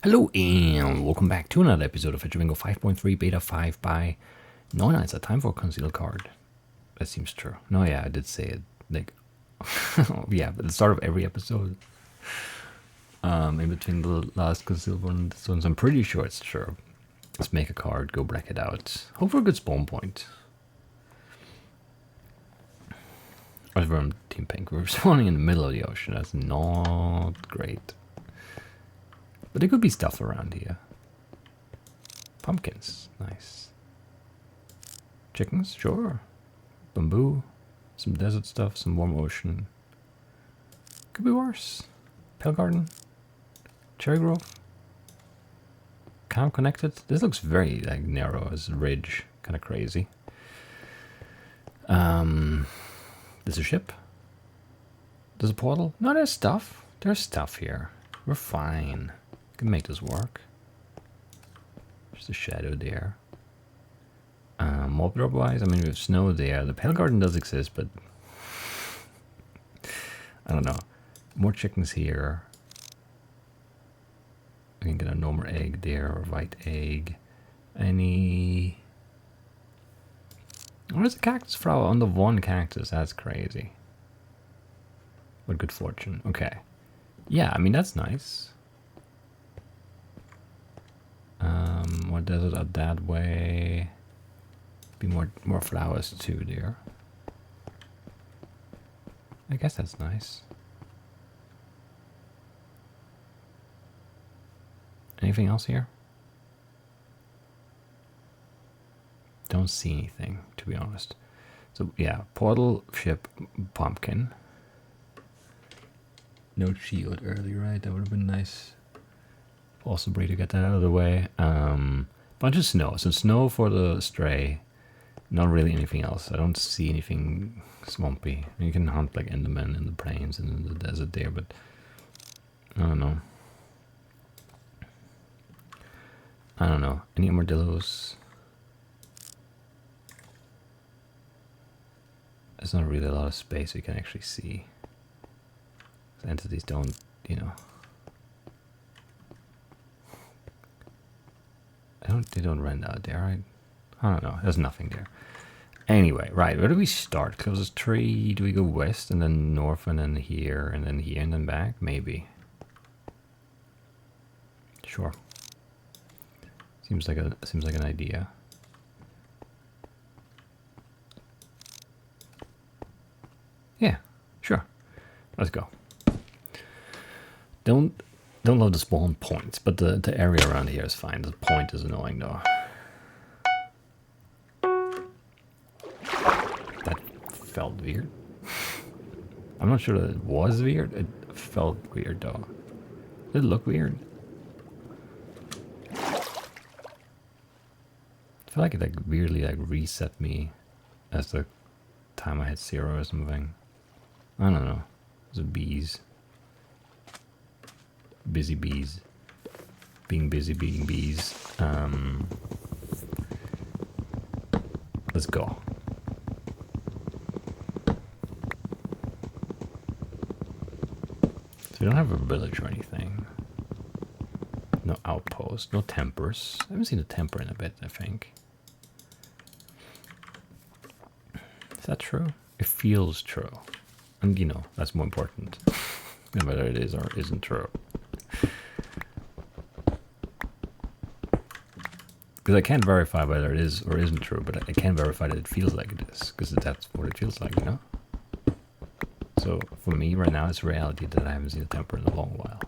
Hello and welcome back to another episode of Fetchr 5.3 Beta 5 by NeunEinser. Time for a concealed card. That seems true. No, yeah, I did say it. Like, yeah, at the start of every episode. In between the last concealed one and this one, so I'm pretty sure it's true. Let's make a card, go break it out. Hope for a good spawn point. As we're on Team Pink, we're spawning in the middle of the ocean. That's not great. But there could be stuff around here. Pumpkins, nice. Chickens, sure. Bamboo, some desert stuff, some warm ocean. Could be worse. Pale garden, cherry grove. Kind of connected. This looks very like narrow as a ridge, kind of crazy. There's a ship. There's a portal. No, there's stuff. There's stuff here. We're fine. Can make this work. Just a shadow there. Mob drop wise, I mean, we have snow there. The pale garden does exist, but I don't know. More chickens here. We can get a normal egg there or white egg. Any. Oh, there's a cactus flower on the one cactus. That's crazy. What good fortune. Okay. Yeah, I mean, that's nice. More desert out that way. Be more flowers too there. I guess that's nice. Anything else here? Don't see anything, to be honest. So yeah, portal, ship, pumpkin. No shield early, right? That would have been nice. Possibly to get that out of the way. Bunch of snow. So snow for the stray. Not really anything else. I don't see anything swampy. You can hunt like Enderman in the plains and in the desert there, but I don't know. I don't know. Any armadillos? There's not really a lot of space we can actually see. The entities don't, you know. They don't run out there, right? I don't know. There's nothing there. Anyway, right. Where do we start? Closest tree. Do we go west and then north and then here and then back? Maybe. Sure. Seems like an idea. Yeah, sure. Let's go. Don't love the spawn points, but the area around here is fine. The point is annoying though. That felt weird. I'm not sure that it was weird. It felt weird though. Did it look weird? I feel like it like weirdly like reset me as the time I hit 0 or something. I don't know. It's bees. Busy bees. Being busy being bees. Let's go. So we don't have a village or anything. No outpost. No tempers. I haven't seen a temper in a bit, I think. Is that true? It feels true. And you know, that's more important than whether it is or isn't true. Because I can't verify whether it is or isn't true, but I can verify that it feels like it is, because that's what it feels like, you know? So for me right now, it's reality that I haven't seen a temper in a long while.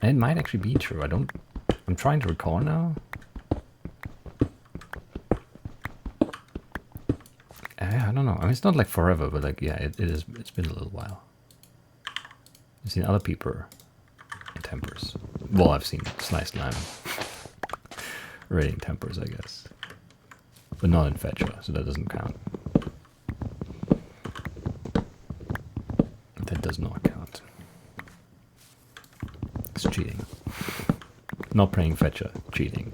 And it might actually be true. I'm trying to recall now. I don't know. I mean, it's not like forever, but like, yeah, it is. It's been a little while. I've seen other people in tempers. Well, I've seen Sliced Lamb raiding tempers, I guess. But not in Fetchr, so that doesn't count. That does not count. It's cheating. Not playing Fetchr, cheating.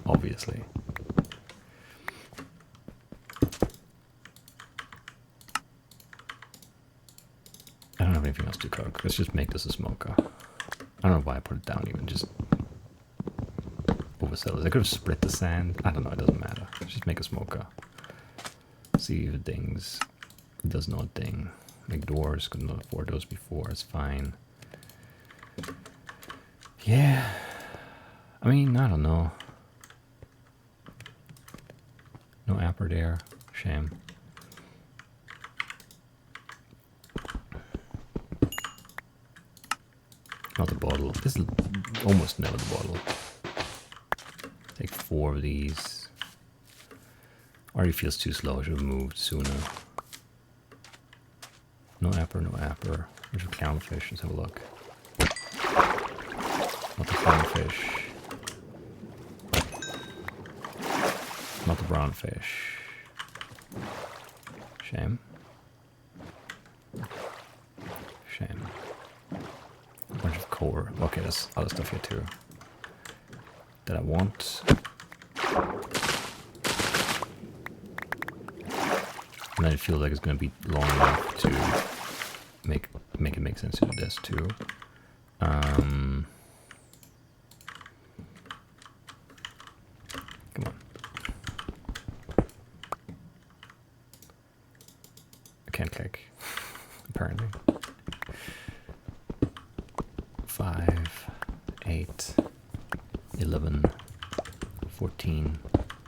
Obviously. I don't have anything else to cook. Let's just make this a smoker. I don't know why I put it down even, just overzealous. I could have split the sand. I don't know, it doesn't matter. Just make a smoker. See if it dings. It does not ding. Make doors, couldn't afford those before, it's fine. Yeah. I mean, I don't know. No upper there. Shame. Not the bottle. This is almost never the bottle. Take 4 of these. Already feels too slow. I should have moved sooner. No upper, no upper. There's a clownfish. Let's have a look. Not the clownfish. Not the brownfish. Shame. Shame. A bunch of core. Okay, there's other stuff here too that I want. And then it feels like it's going to be long enough to make it make sense to do this too. Come on. I can't click, apparently. 5, 8, 11, 14,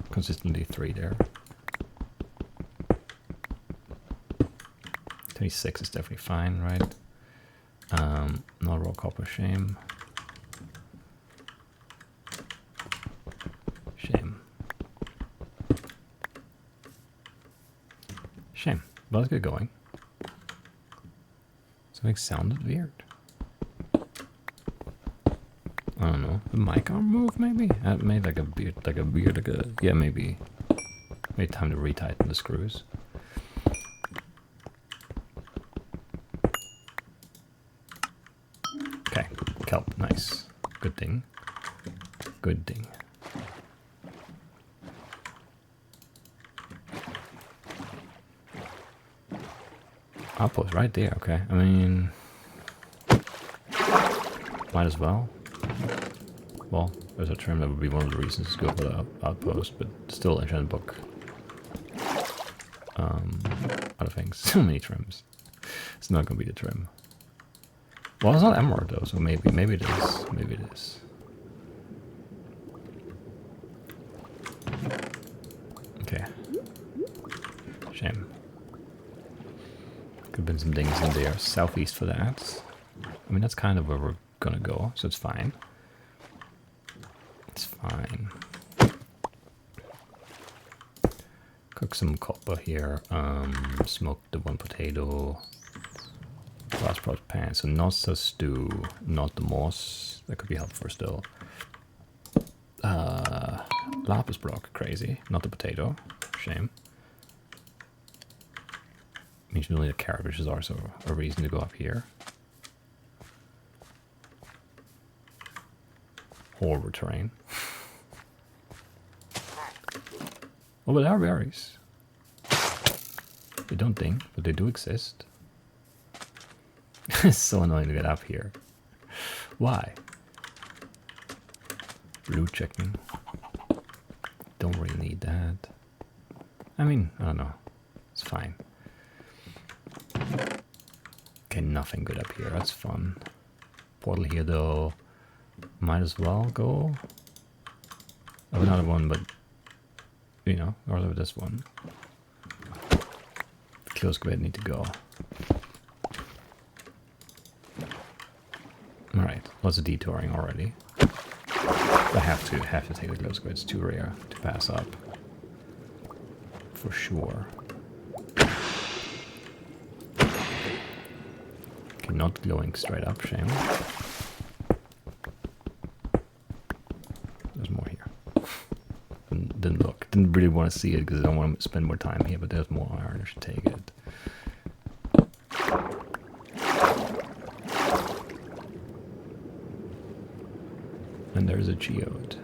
consistently 3 there. 26 is definitely fine, right? Not raw copper, shame. Shame. Shame. But let's get going. Something sounded weird. I don't know. The mic arm move, maybe? I made like a yeah, maybe. Maybe time to retighten the screws. Okay, kelp, nice. Good thing. Good thing. Outpost right there, okay. I mean, might as well. Well, there's a trim that would be one of the reasons to go for the outpost, but still enchant book. Other things, so many trims. It's not gonna be the trim. Well, it's not emerald though, so maybe it is. Maybe it is. Okay. Shame. Could have been some things in there southeast for that. I mean, that's kind of where we're gonna go, so it's fine. It's fine. Cook some copper here. Smoke the 1 potato. Last pot pan. So not the stew, not the moss. That could be helpful still. Lapis block, crazy. Not the potato. Shame. Means we only need a carrot, which is also a reason to go up here. Horrible terrain. Oh, but they are berries. They don't ding, but they do exist. It's so annoying to get up here. Why? Blue chicken. Don't really need that. I mean, I don't know. It's fine. Okay, nothing good up here. That's fun. Portal here though. Might as well go. I have another one, but you know, or this one. Close grid need to go. Alright, lots of detouring already. I have to take the close grid. It's too rare to pass up. For sure. Okay, not glowing straight up, shame. There's more here. Didn't look. Didn't really want to see it because I don't want to spend more time here, but there's more iron. I should take it. And there's a geode.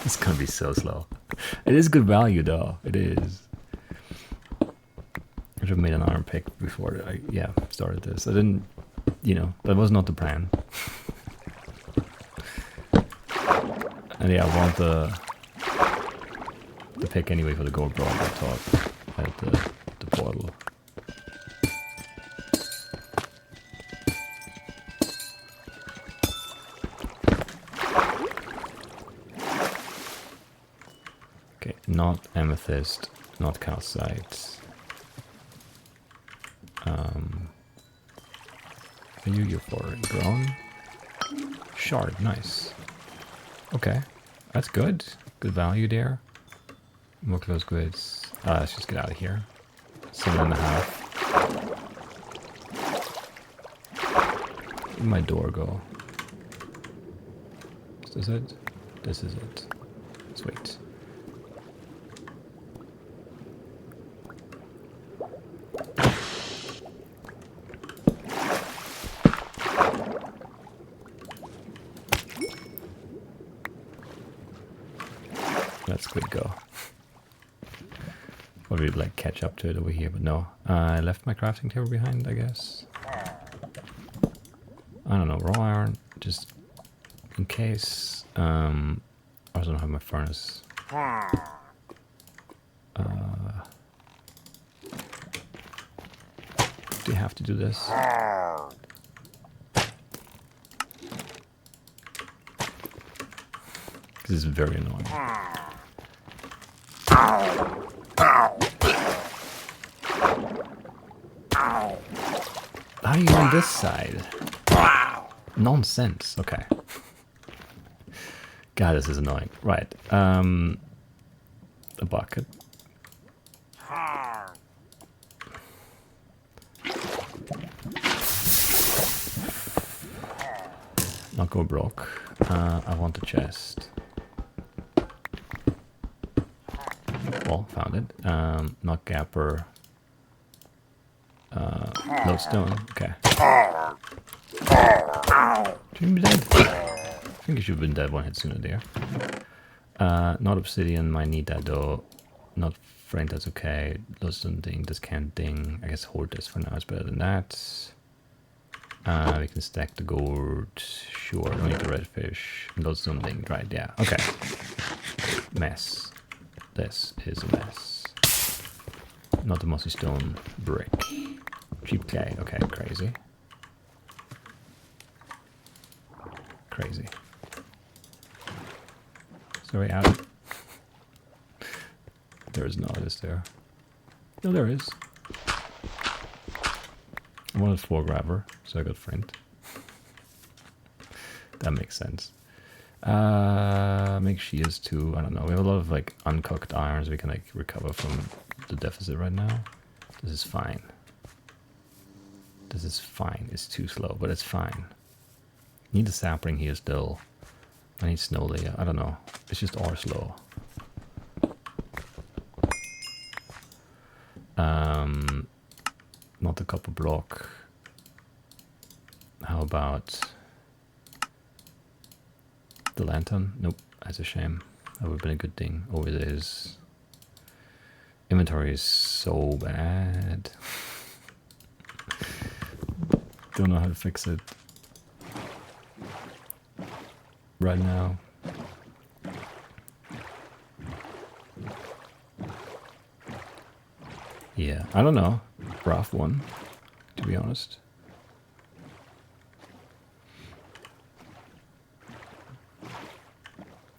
It's gonna be so slow. It is good value though. It is. I should have made an iron pick before I started this. I didn't you know, that was not the plan. And yeah, I want the pick anyway for the gold block, I thought, at the portal. Okay, not amethyst, not calcite. Are you for grown? Shard, nice. Okay, that's good. Good value there. More close grids. Let's just get out of here. 7.5. Where'd my door go? Is this it? This is it. Let's wait. Let's quick go. Probably like catch up to it over here, but no. I left my crafting table behind, I guess. I don't know, raw iron, just in case. I also don't have my furnace. Do you have to do this? This is very annoying. How are you on this side? Nonsense. Okay. God, this is annoying. Right. A bucket. Not go broke. I want a chest. Well, found it. Not gapper. Lodestone. Okay. Should be dead. I think you should have been dead one hit sooner there. Not obsidian. Might need that though. Not friend. That's okay. Lodestone ding. This can't ding. I guess hold this for now. It's better than that. We can stack the gold. Sure. Don't need the redfish. Lodestone ding. Right. Yeah. Okay. Mess. This is a mess. Not the mossy stone brick. Cheap clay. Okay, crazy. Crazy. Sorry, out. There is not, is there? No, there is. I wanted 4 grabber, so I got friend. That makes sense. Make shears too. I don't know. We have a lot of like uncooked irons we can like recover from the deficit right now. This is fine. This is fine. It's too slow, but it's fine. Need a sapling here still. I need snow layer. I don't know. It's just all slow. Not the copper block. How about the lantern? Nope, that's a shame. That would have been a good thing. Always is. Inventory is so bad. Don't know how to fix it right now. Yeah, I don't know. Rough one, to be honest.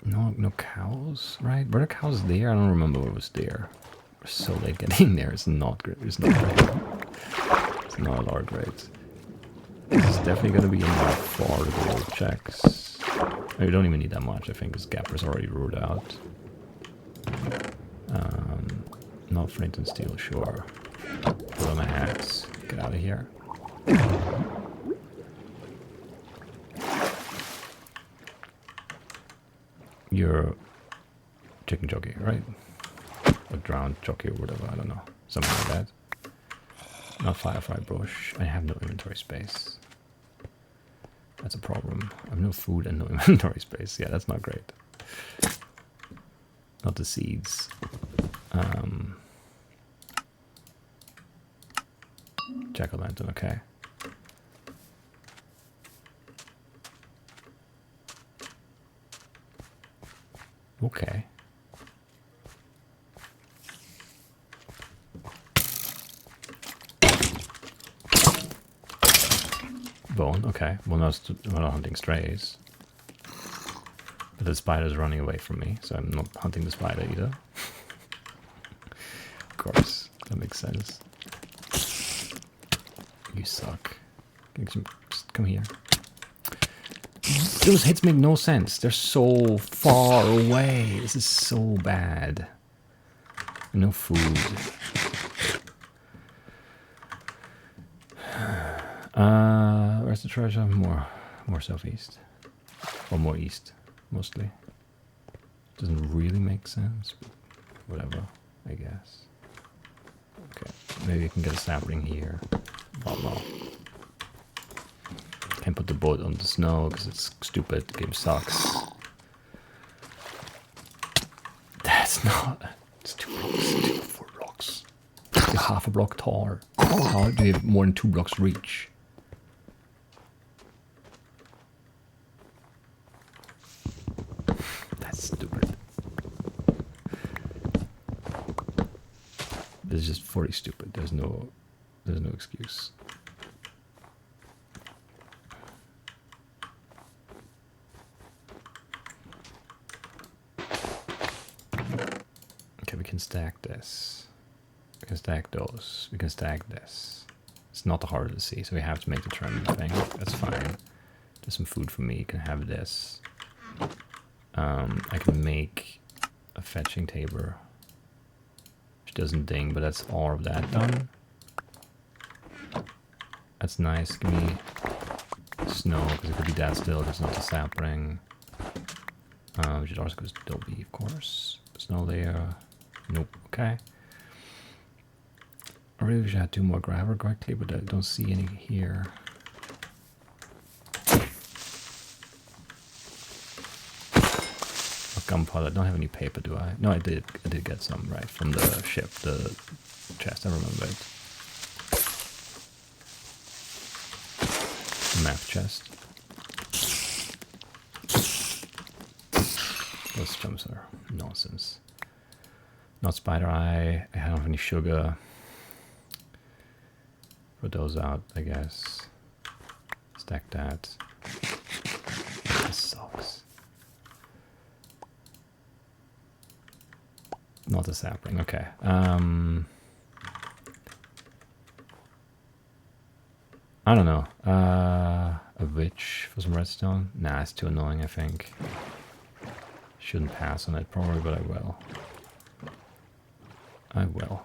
No cows, right? Were there cows there? I don't remember what was there. We're so late getting there. It's not great. It's not great. It's not a lot great. This is definitely going to be enough for the gold checks. Oh, you don't even need that much. I think this gapper's already ruled out. Not flint and steel, sure. Put on my hats. Get out of here. You're chicken jockey, right? Or drowned jockey or whatever, I don't know. Something like that. Not firefly bush. I have no inventory space. That's a problem. I have no food and no inventory space. Yeah, that's not great. Not the seeds. Jack-o'-lantern, okay. Okay. Bone, okay. Well, no, we're not hunting strays. But the spider's running away from me, so I'm not hunting the spider either. Of course, that makes sense. You suck. Just come here. Those hits make no sense. They're so far away. This is so bad. No food. Where's the treasure? More southeast. Or more east, mostly. Doesn't really make sense, but whatever, I guess. Okay, maybe I can get a sapling here. Oh no. Can't put the boat on the snow because it's stupid. The game sucks. That's not. It's 2 blocks. 4 blocks. You're half a block tall. How do you have more than 2 blocks reach? That's stupid. This is just 40 stupid. There's no excuse. Okay, we can stack this. We can stack those. We can stack this. It's not hard to see, so we have to make the trim thing. That's fine. There's some food for me. You can have this. I can make a fetching table. Which doesn't ding, but that's all of that done. That's nice. Give me snow, because it could be that still if it's not a sapling. Which is also goes to Dolby, of course. Snow layer. Nope. Okay. I really wish I had 2 more gravel quickly, but I don't see any here. Oh, gunpowder. I don't have any paper, do I? No, I did. I did get some, right, from the ship, the chest. I remember it. The map chest. Those jumps are nonsense. Not spider eye. I don't have any sugar. Put those out, I guess. Stack that. This sucks. Not a sapling. Okay. I don't know. A witch for some redstone? Nah, it's too annoying, I think. Shouldn't pass on it probably, but I will. I will.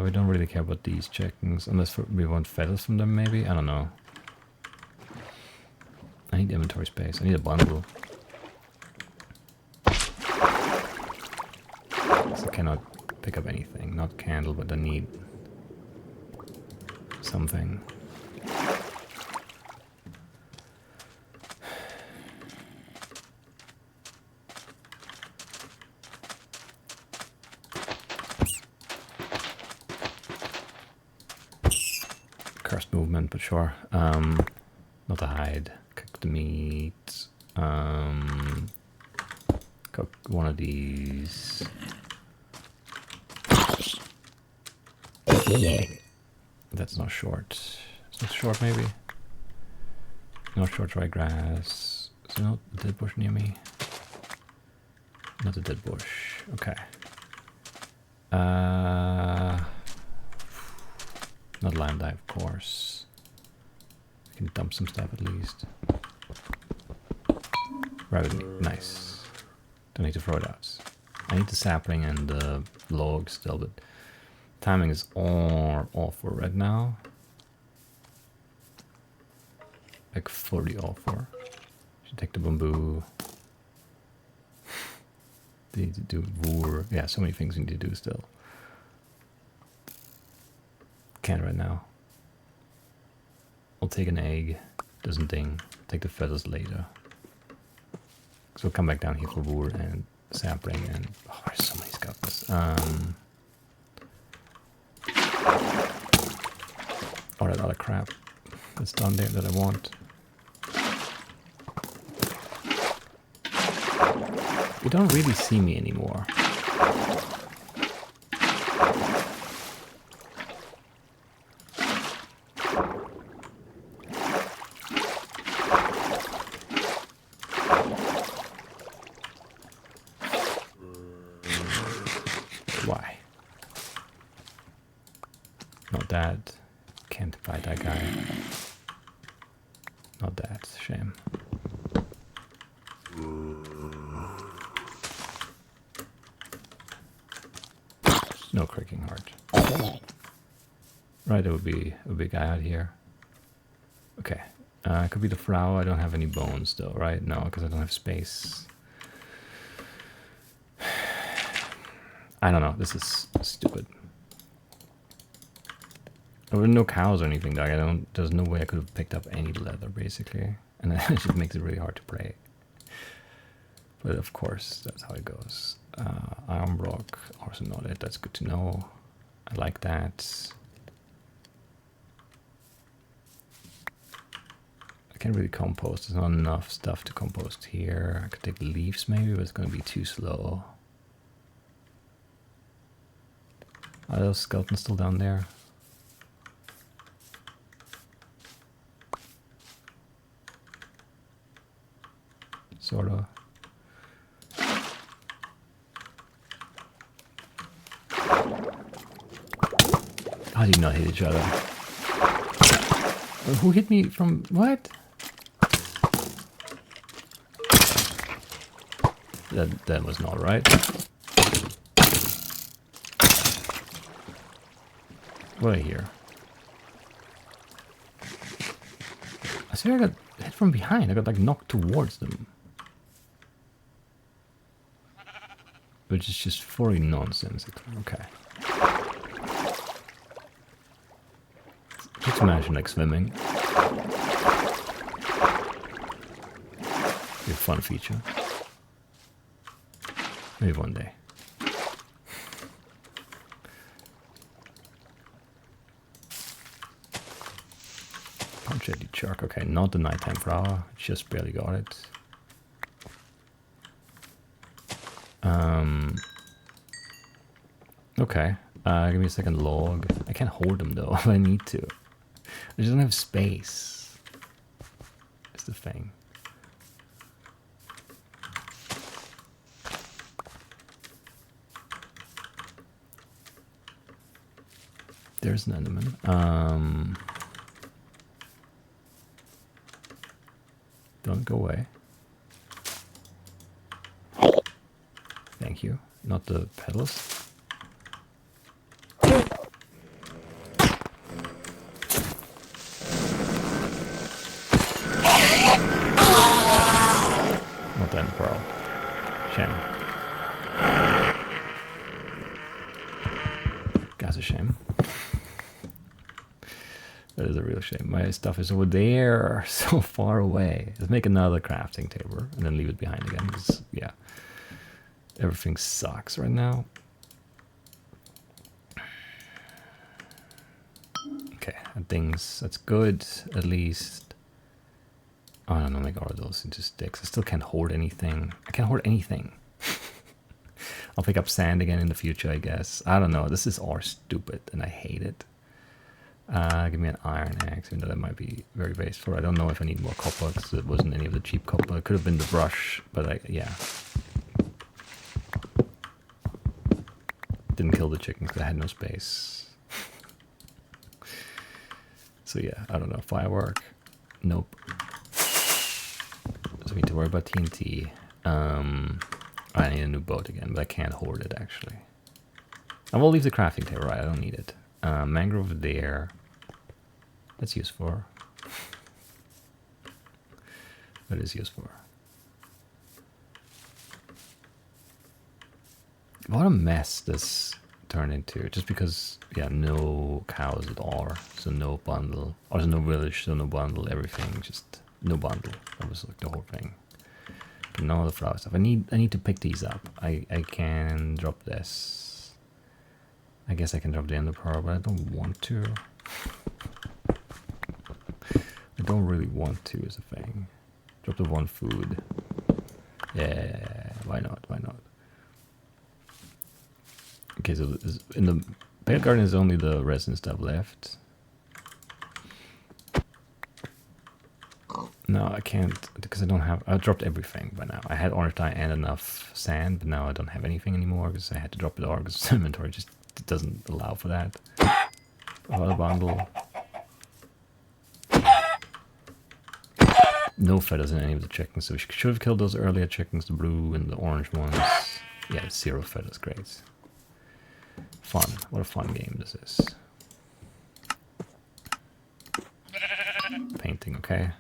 We don't really care about these chickens, unless we want feathers from them, maybe? I don't know. I need inventory space. I need a bundle. So I cannot pick up anything. Not candle, but I need something. Cursed movement, but sure. Not a hide. Cook the meat. Cook one of these. That's not short. It's not short, maybe. Not short dry grass. Is there not a dead bush near me? Not a dead bush. Okay. Not lime dye, of course. I can dump some stuff at least. Rabbit meat, nice. Don't need to throw it out. I need the sapling and the log still, but timing is all awful right now. Like fully awful. Should take the bamboo. Need to do wool. Yeah, so many things we need to do still. Can't right now. I'll take an egg. Doesn't ding. Take the feathers later. So we'll come back down here for wool and sapling and oh, there's so many skeletons. All that other crap that's done there that I want. You don't really see me anymore. Why? Not that. Can't fight that guy. Not that. Shame. No cracking heart. Right, there would be a big guy out here. Okay. It could be the flower. I don't have any bones though, right? No, because I don't have space. I don't know. This is stupid. There were no cows or anything, dog. There's no way I could have picked up any leather, basically. And that just makes it really hard to play. But of course, that's how it goes. Iron block, also not it. That's good to know. I like that. I can't really compost. There's not enough stuff to compost here. I could take leaves maybe, but it's going to be too slow. Are those skeletons still down there? Sort of. How do you not hit each other? Who hit me from what? That was not right. What I hear? I swear I got hit from behind. I got like knocked towards them. Which is just fully nonsensical. Okay. Just imagine like swimming. Be a fun feature. Maybe one day. Punch at the shark. Okay, not the nighttime flower. Just barely got it. Okay. Give me a second log. I can't hold them though. I need to. I just don't have space. That's the thing. There's an enderman. Don't go away. Thank you. Not the pedals. Not that pearl. Shame. That's a shame. That is a real shame. My stuff is over there, so far away. Let's make another crafting table and then leave it behind again. Because, yeah, everything sucks right now. Okay, and things, that's good, at least. Oh, I don't know, make all of those into sticks. I still can't hold anything. I can't hold anything. I'll pick up sand again in the future, I guess. I don't know. This is all stupid, and I hate it. Give me an iron axe, even though that might be very wasteful. I don't know if I need more copper, because it wasn't any of the cheap copper. It could have been the brush, but yeah. Didn't kill the chickens because I had no space. So yeah, I don't know. Firework? Nope. So we need to worry about TNT. I need a new boat again, but I can't hoard it actually. I will leave the crafting table, right? I don't need it. Mangrove there. That's used for. What is used for? What a mess this turned into. Just because, yeah, no cows at all. So no bundle. Or no village, so no bundle. Everything, just no bundle. That was like the whole thing. None of the flower stuff. I need to pick these up. I can drop this. I guess I can drop the ender pearl, but I don't want to. I don't really want to is a thing. Drop the one food. Yeah, Why not? Why not? Okay, so in the Backyard Garden is only the resin stuff left. No, I can't, because I don't have... I dropped everything by now. I had orange dye and enough sand, but now I don't have anything anymore because I had to drop it all because inventory just doesn't allow for that. Water bundle. No feathers in any of the chickens, so we should have killed those earlier chickens, the blue and the orange ones. Yeah, 0 feathers, great. Fun. What a fun game this is. Painting, okay.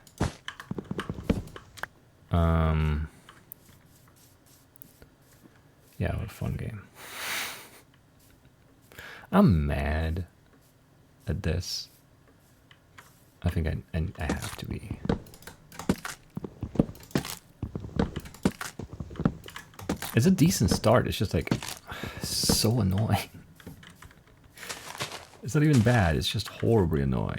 Yeah, what a fun game. I'm mad at this. I think I have to be. It's a decent start. It's just like so annoying. It's not even bad. It's just horribly annoying.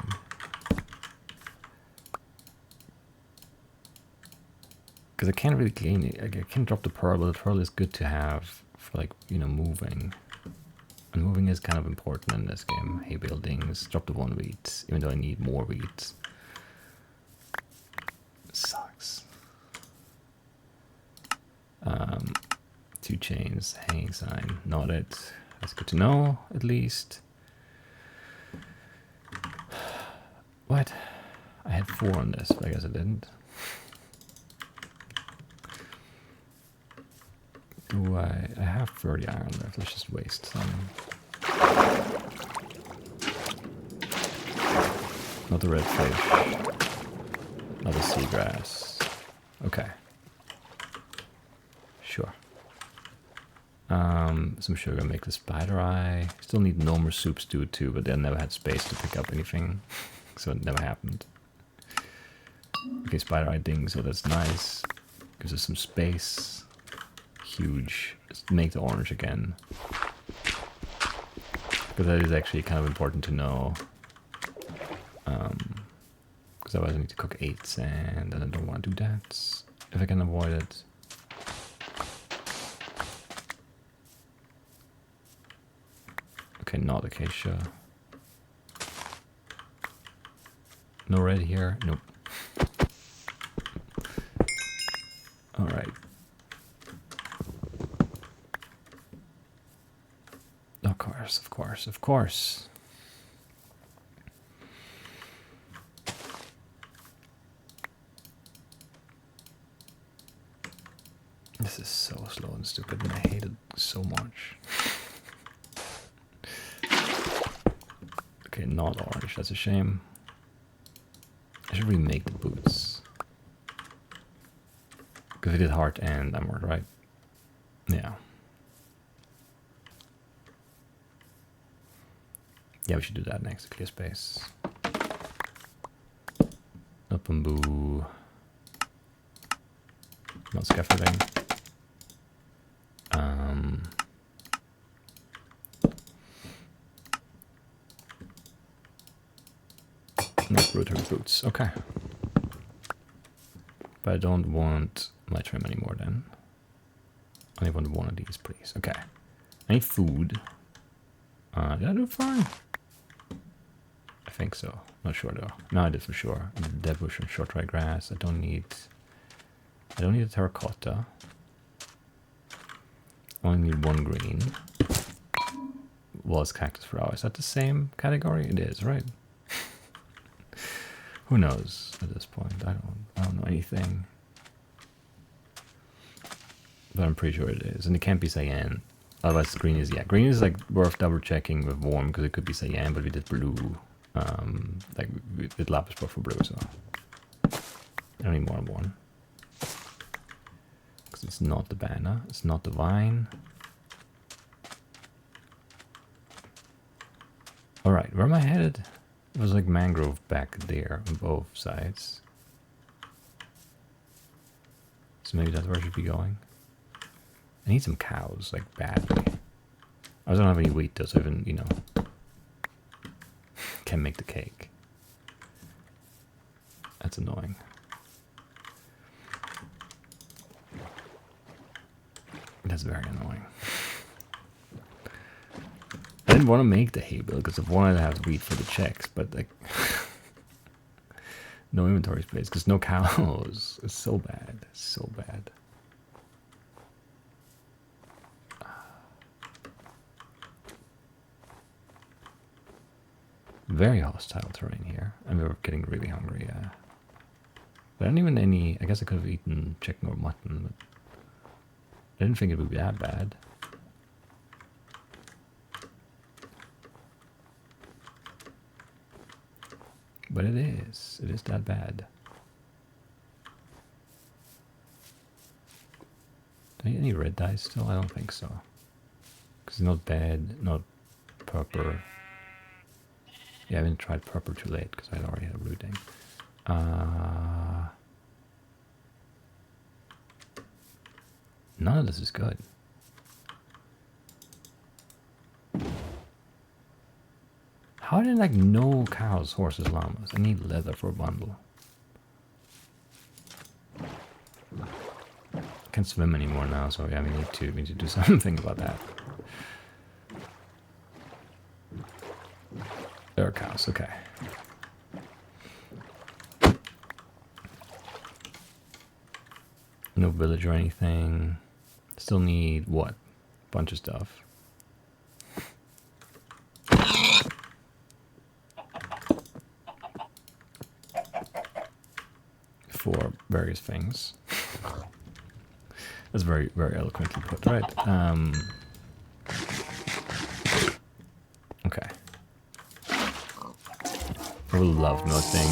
Because I can't really gain it. I can't drop the pearl, but the pearl is good to have for, like, you know, moving. And moving is kind of important in this game. Hay buildings, drop the 1 wheat, even though I need more wheat. Sucks. 2 chains, hanging sign, not it. That's good to know, at least. What? I had 4 on this, but I guess I didn't. Do I have 30 iron left, let's just waste some. Not the red fish. Not the seagrass. Okay. Sure. Some sugar, make the spider eye. Still need no more soup stew too, but then never had space to pick up anything. So it never happened. Okay, spider eye ding, so that's nice. Gives us some space. Huge. Let's make the orange again. Because that is actually kind of important to know. Because otherwise I need to cook 8 sand, and I don't want to do that. If I can avoid it. Okay, not acacia. No red here? Nope. Alright. Of course, of course, of course. This is so slow and stupid, and I hate it so much. Okay, not orange, that's a shame. I should remake the boots. Because I did heart and emerald, right? Yeah. Yeah, we should do that next to clear space. No bamboo. Not scaffolding. Not rotary boots. Okay. But I don't want my trim anymore then. I only want 1 of these, please. Okay. I need food. Did I do fine? I think so. Not sure though. No, I did for sure. I did dead bush and short dry grass. I don't need a terracotta. I only need 1 green. Was cactus flower. Is that the same category? It is, right? Who knows at this point? I don't know anything. But I'm pretty sure it is. And it can't be cyan. Otherwise green is, yeah. Green is like worth double checking with warm because it could be cyan, but we did blue. Like we did lapis for blue, so I don't need more than 1. Because it's not the banana, it's not the vine. Alright, where am I headed? It was like mangrove back there on both sides. So maybe that's where I should be going. I need some cows, like badly. I don't have any wheat though, so even, you know, can make the cake. That's annoying. That's very annoying. I didn't want to make the hay bale because I wanted to have wheat for the checks, but like no inventory space because no cows. It's so bad. It's so bad. Very hostile terrain here. And we're getting really hungry, yeah. There aren't even any... I guess I could have eaten chicken or mutton, but I didn't think it would be that bad. But it is. It is that bad. Do I get any red dye still? I don't think so. Because it's not bad, not purple. Yeah, I haven't tried purple too late because I'd already had rooting. None of this is good. How did like no cows, horses, llamas? I need leather for a bundle. I can't swim anymore now, so yeah, we need to do something about that. There are cows, okay. No village or anything. Still need what? Bunch of stuff. For various things. That's very, very eloquently put, right? Okay. I will love melting.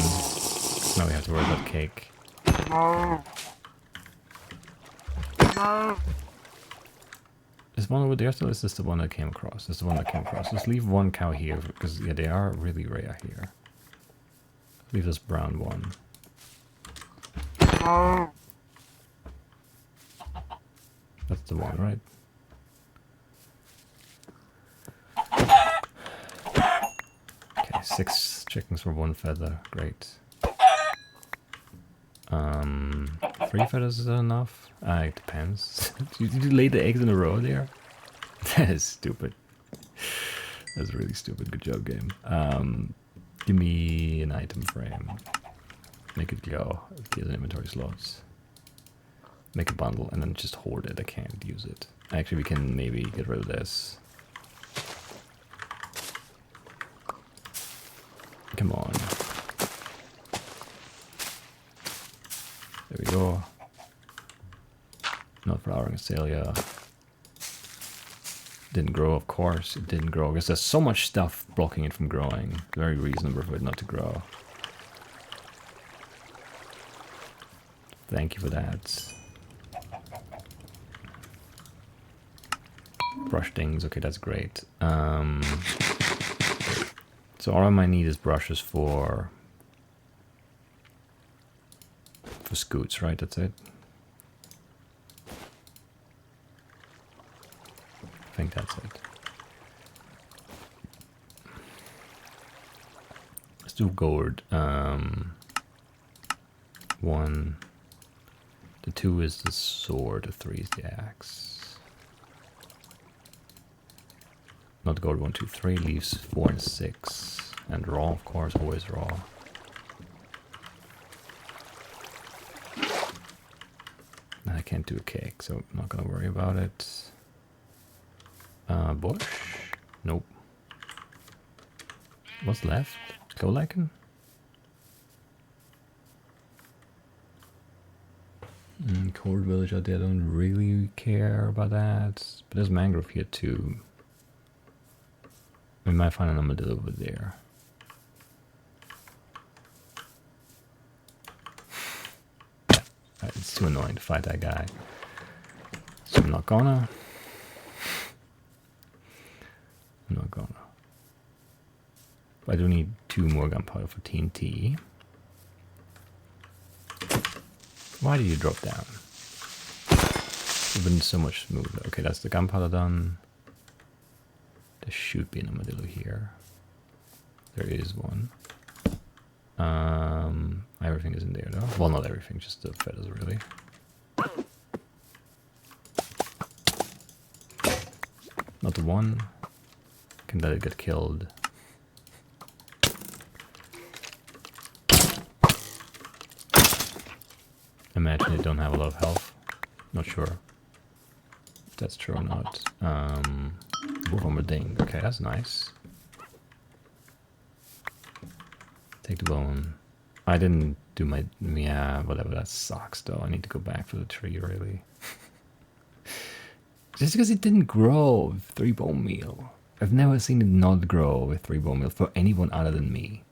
Now we have to worry about cake. Is one over there still? Is this the one that came across? This is the one that came across. Let's leave one cow here because yeah, they are really rare here. Leave this brown one. That's the one, right? Okay, 6 chickens for 1 feather. Great. 3 feathers is that enough? It depends. Did you lay the eggs in a row there? That is stupid. That's really stupid. Good job, game. Give me an item frame. Make it go. Get an inventory slots. Make a bundle and then just hoard it. I can't use it. Actually, we can maybe get rid of this. Come on. There we go. Not flowering azalea. Didn't grow, of course. It didn't grow because there's so much stuff blocking it from growing. Very reasonable for it not to grow. Thank you for that. Brush things. Okay, that's great. So all I might need is brushes for scoots, right? That's it. I think that's it. Let's do gourd. 1. The 2 is the sword. The 3 is the axe. Not gold 1, 2, 3. Leaves 4 and 6. And raw, of course, always raw. I can't do a cake, so I'm not gonna worry about it. Bush? Nope. What's left? Glow lichen? Cold village out there, I don't really care about that. But there's mangrove here too. We might find an armadillo over there. It's too annoying to fight that guy. So I'm not gonna. But I do need 2 more gunpowder for TNT. Why did you drop down? It's been so much smoother. Okay, that's the gunpowder done. There should be an armadillo here. There is one. Everything is in there though. Well, not everything, just the feathers really. Not the one. Can let it get killed. Imagine they don't have a lot of health. Not sure if that's true or not. Wolf armor ding. Okay, that's nice. Take the bone. I didn't do my... Yeah, whatever. That sucks, though. I need to go back for the tree, really. Just because it didn't grow with 3 bone meal. I've never seen it not grow with 3 bone meal for anyone other than me.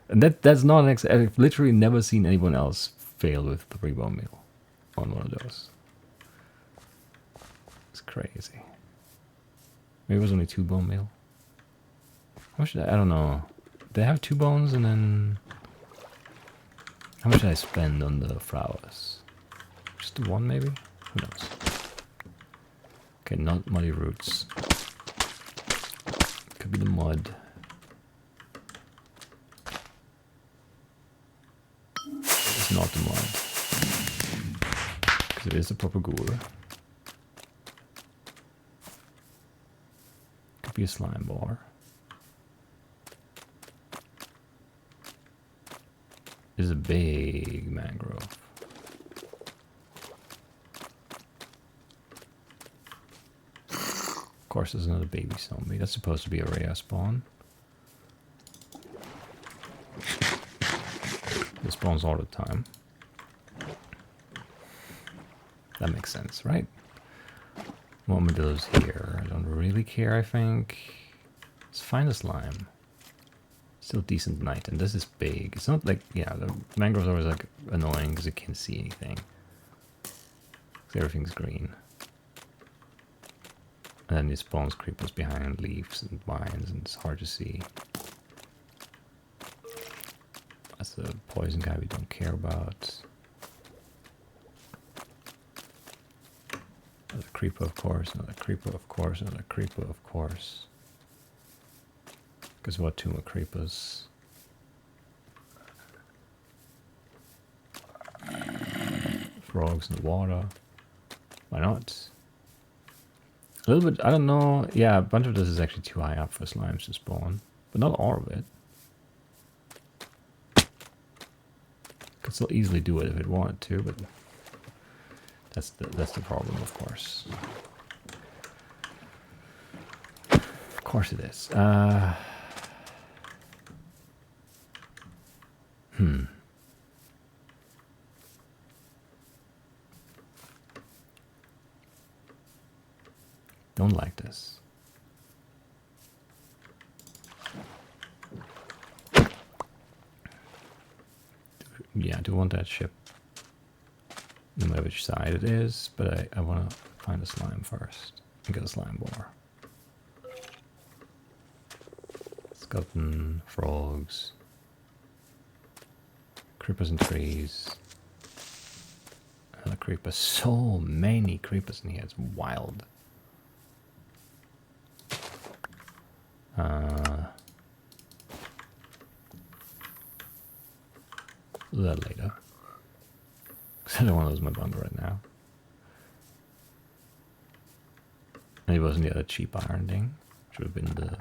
And that's not an I've literally never seen anyone else fail with 3 bone meal on one of those. It's crazy. Maybe it was only 2 bone meal. How much did I don't know. They have 2 bones and then... How much did I spend on the flowers? Just the 1 maybe? Who knows? Okay, not muddy roots. Could be the mud. It's not the mud. Because it is a proper ghoul. Could be a slime bar. This is a big mangrove. Of course, there's another baby zombie. That's supposed to be a rare spawn. It spawns all the time. That makes sense, right? More armadillos here. I don't really care, I think. Let's find a slime. Still decent night, and this is big. It's not like, yeah, the mangroves are always like annoying because you can't see anything. Everything's green. And then it spawns creepers behind leaves and vines, and it's hard to see. That's the poison guy we don't care about. Another creeper, of course, another creeper, of course, another creeper, of course. Because what, 2 more creepers? Frogs in the water. Why not? A little bit, I don't know. Yeah, a bunch of this is actually too high up for slimes to spawn. But not all of it. Could still easily do it if it wanted to, but that's the problem, of course. Of course it is. Don't like this. Yeah, I do want that ship. No matter which side it is, but I want to find a slime first. And get a slime bar. Skeleton, frogs, creepers and trees. Another creeper. So many creepers in here. It's wild. Do that later. Because I don't want to lose my bundle right now. And it wasn't the other cheap iron thing. Should have been the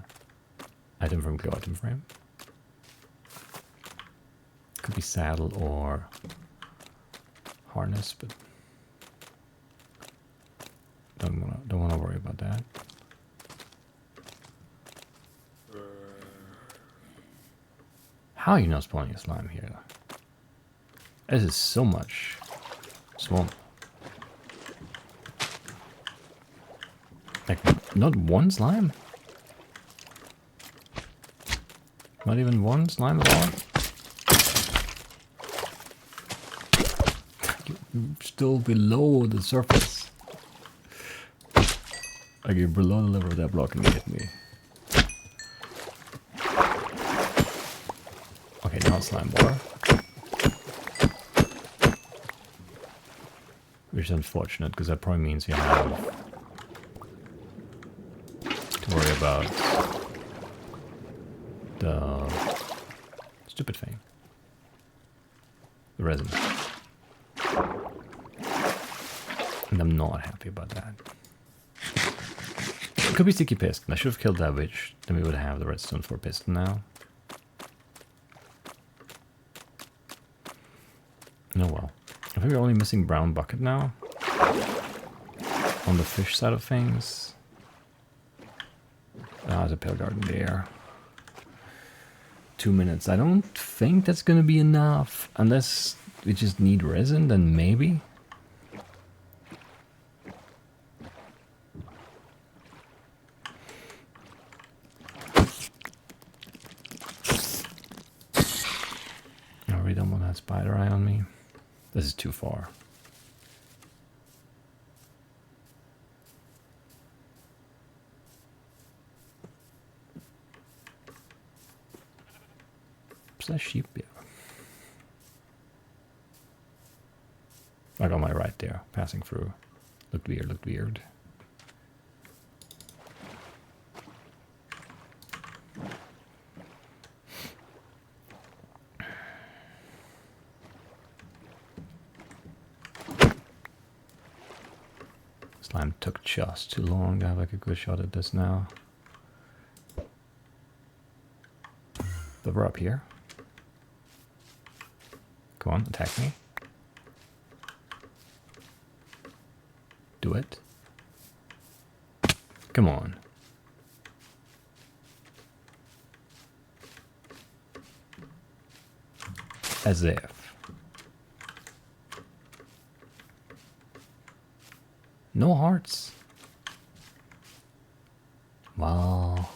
item from Go item frame. Could be saddle or harness, but don't wanna worry about that. How are you not spawning a slime here? This is so much swamp. Like, not one slime? Not even one slime at all? You're still below the surface. Like, you're below the level of that block and you hit me. Okay, now slime bar. Which is unfortunate, because that probably means you have to worry about the stupid thing. The resin. And I'm not happy about that. could be sticky piston. I should have killed that witch. Then we would have the redstone for piston now. Oh well. I think we're only missing brown bucket now. On the fish side of things. Ah, there's a pale garden there. 2 minutes. I don't think that's gonna be enough. Unless we just need resin, then maybe. I really don't want that spider eye on me. This is too far. Is that sheep? Yeah. I got my right there, passing through. Looked weird, looked weird. Slime took just too long to have like a good shot at this now. But we're up here. Come on, attack me. Do it. Come on. As if. No hearts. Wow.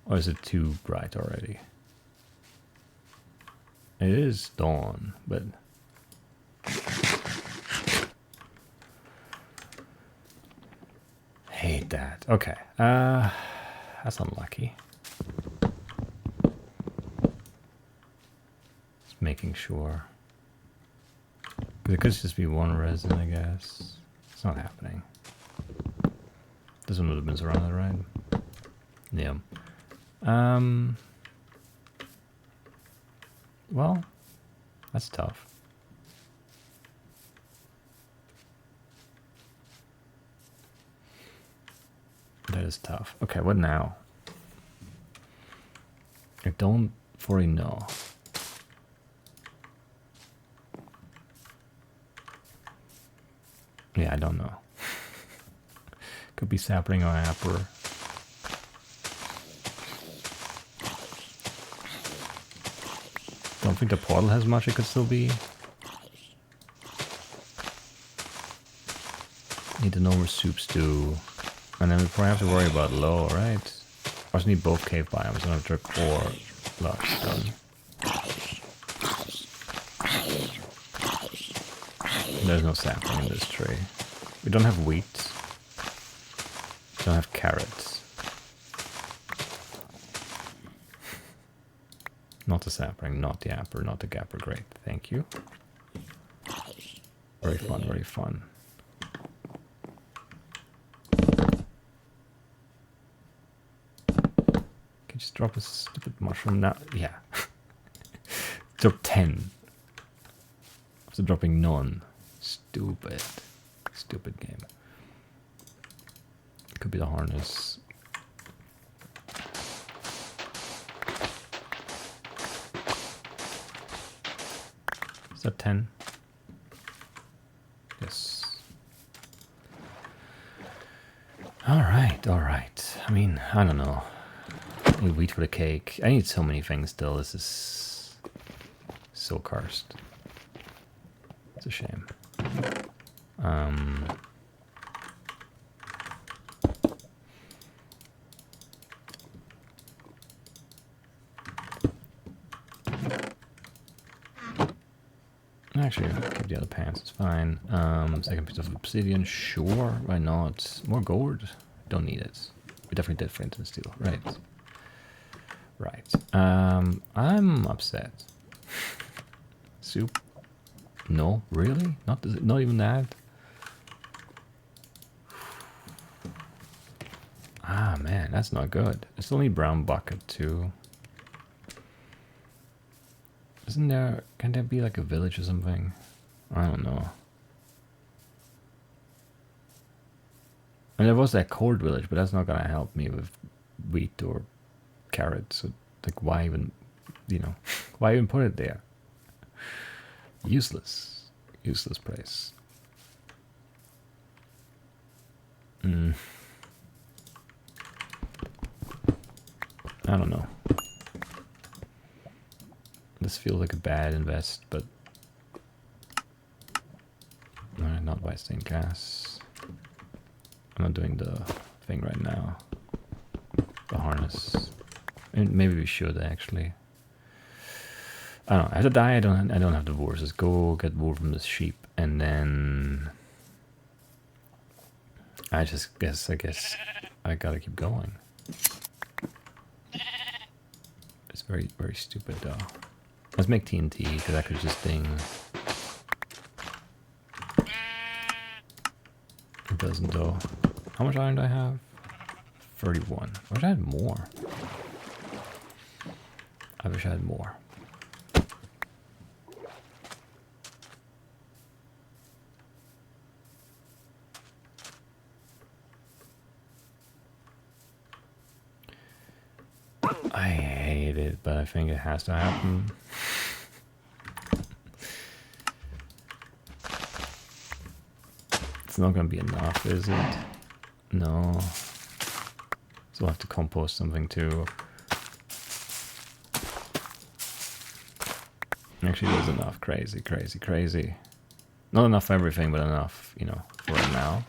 Or is it too bright already? It is dawn, but... Hate that. Okay. That's unlucky. Just making sure. It could just be one resin, I guess. It's not happening. This one would have been surrounded, right? Yeah. Well, that's tough. That is tough. Okay, what now? I don't fully know. Yeah, I don't know. Could be sapling or apple. Don't think the portal has much it could still be. Need to know where soups do. And then we probably have to worry about low, right? I just need both cave biomes. I don't have Dirk or Lush done. There's no sapling in this tree. We don't have wheat. We don't have carrots. Not the sapling, not the apple, not the gapper. Great, thank you. Very fun, very fun. Can you just drop a stupid mushroom now? Yeah. Drop 10. So dropping none. Stupid. Stupid game. Could be the harness. Is that 10? Yes. Alright, alright. I mean, I don't know. I need wheat for the cake. I need so many things still. This is so cursed. It's a shame. Actually, I'll keep the other pants, it's fine. Second piece of obsidian, sure, why not? More gold? Don't need it. We definitely did flint and steel, right. Right. I'm upset. Soup? No, really? Not even that? Ah, man, that's not good. It's only brown bucket, too. Isn't there... Can there be like a village or something? I don't know. And there was that cold village, but that's not gonna help me with wheat or carrots. So, like, why even, you know, why even put it there? Useless. Useless place. I don't know. This feels like a bad invest, but not by stained glass. I'm not doing the thing right now. The harness. Maybe we should actually. I don't know. I have to die. I don't have the wool. Just go get wool from this sheep, and then I guess I gotta keep going. It's very, very stupid though. Let's make TNT because I could just ding. It doesn't though. How much iron do I have? 31. I wish I had more. I wish I had more. I hate it, but I think it has to happen. It's not gonna be enough, is it? No. So I'll have to compost something too. Actually, there's enough. Crazy, crazy, crazy. Not enough for everything, but enough, you know, for right now.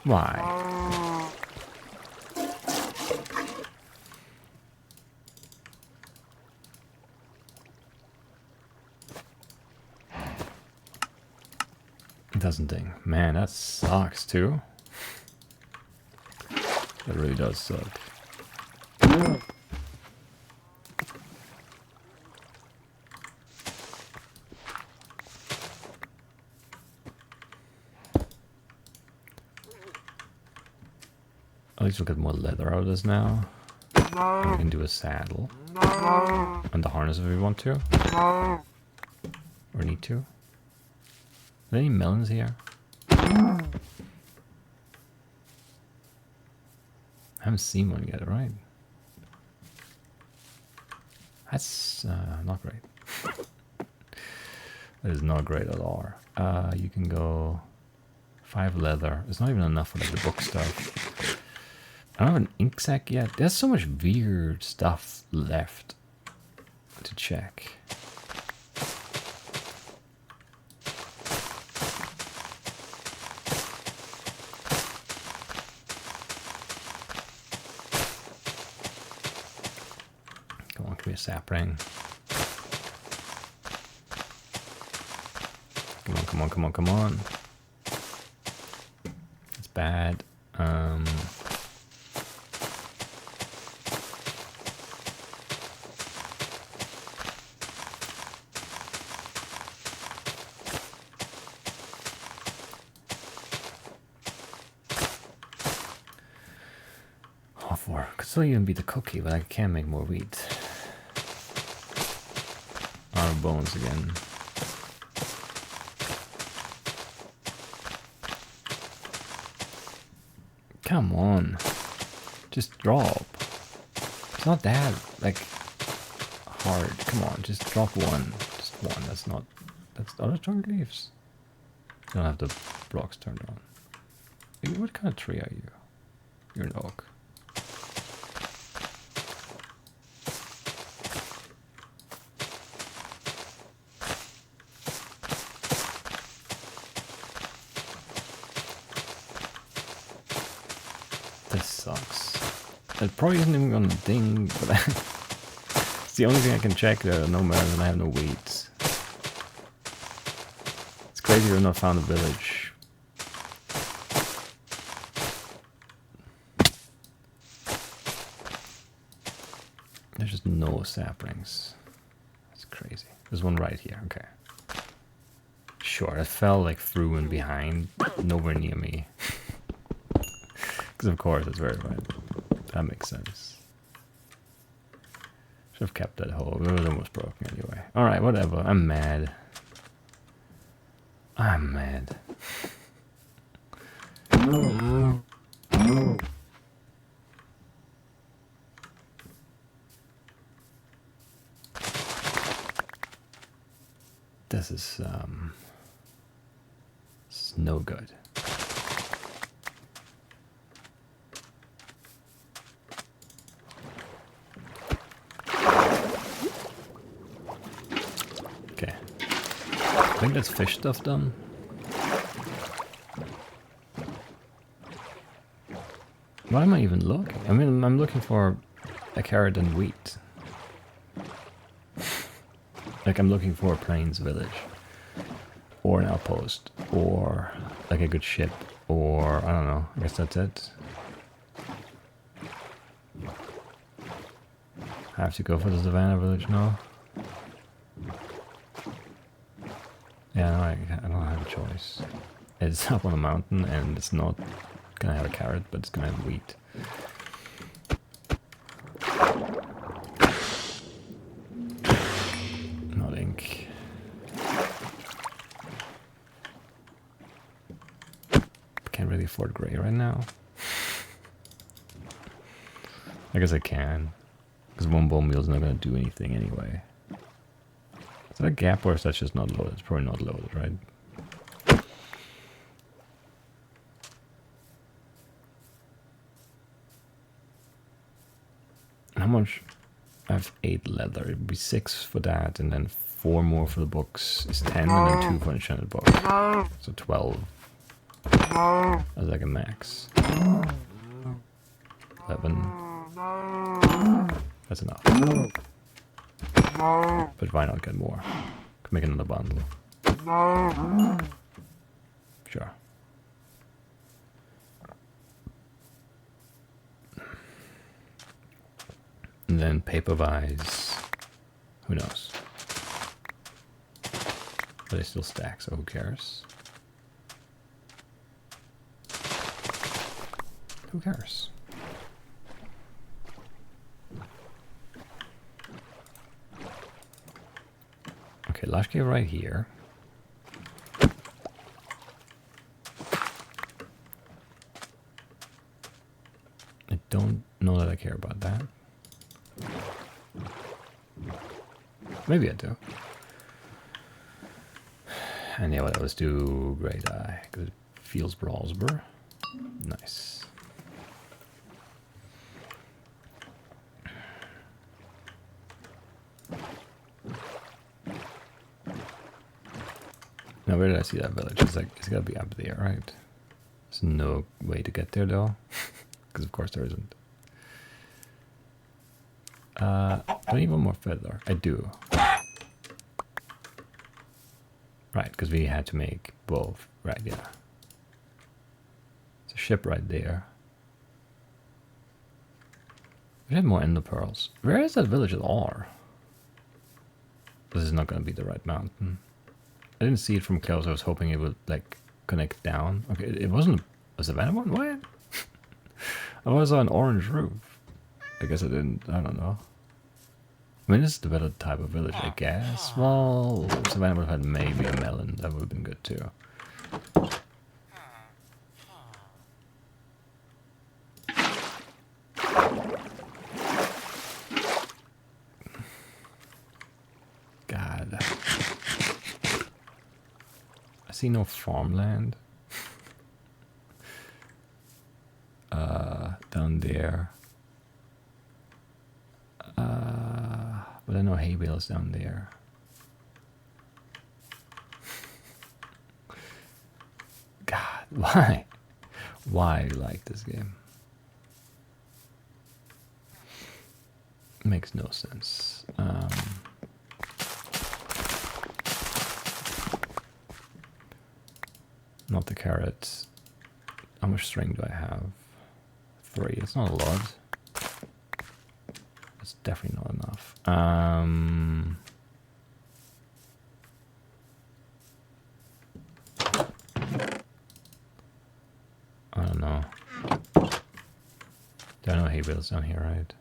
Why? It doesn't ding. Man, that sucks too. That really does suck. At least we'll get more leather out of this now. And we can do a saddle. And the harness if we want to. Or need to. Are there any melons here? I haven't seen one yet, right? That's not great. That is not great at all. You can go 5 leather. It's not even enough for like the book stuff. I don't have an ink sac yet. There's so much weird stuff left to check. Come on, give me a sapling. Come on, come on, come on, come on. It's bad. Could still even be the cookie, but I can't make more wheat. Our bones again. Come on. Just drop. It's not that, like, hard. Come on, just drop one. Just one. That's not... That's other trunk leaves. You don't have the blocks turned on. What kind of tree are you? You're an oak. This sucks. It probably isn't even gonna ding, but it's the only thing I can check. There are no melons and I have no wheat. It's crazy we've not found a village. There's just no saplings. That's crazy. There's one right here. Okay. Sure, it fell like through and behind, nowhere near me. Because of course it's very wet. That makes sense. Should have kept that hole. It was almost broken anyway. Alright, whatever. I'm mad. I'm mad. This is no good. Okay. I think that's fish stuff done. Why am I even looking? I mean, I'm looking for a carrot and wheat. Like, I'm looking for a plains village. Or an outpost. Or, like, a good ship. Or, I don't know. I guess that's it. I have to go for the savannah village now. Yeah, no, I don't have a choice. It's up on a mountain and it's not gonna have a carrot, but it's gonna have wheat. Not ink. Can't really afford gray right now. I guess I can. Because one bone meal is not gonna do anything anyway. Is that a gap or is that just not loaded? It's probably not loaded, right? How much? I have 8 leather. It would be 6 for that, and then 4 more for the books is 10, and then 2 for enchanted book. So 12. That's like a max. 11. That's enough. But why not get more? Could make another bundle. Sure. And then paper-wise, who knows? But they still stack, so who cares? Who cares? Okay, Lush Cave right here. I don't know that I care about that. Maybe I do. And yeah, let's do Great Eye, because it feels Brawlsburg. Nice. Now, where did I see that village? It's like, it's gotta be up there, right? There's no way to get there, though. Because, of course, there isn't. I need one more feather. I do. Right, because we had to make both. Right, yeah. It's a ship right there. We have more ender pearls. Where is that village at all? This is not going to be the right mountain. I didn't see it from close. I was hoping it would, like, connect down. Okay, it wasn't a savannah one? What? I was on an orange roof. I guess I didn't. I don't know. I mean, this is the better type of village, I guess. Well, savannah would have had maybe a melon. That would have been good, too. God. I see no farmland. Down there. But I know hay bales down there. God, why? Why do you like this game? Makes no sense. Not the carrots. How much string do I have? 3. It's not a lot. It's definitely not enough. I don't know. There are no hay bales down here, right?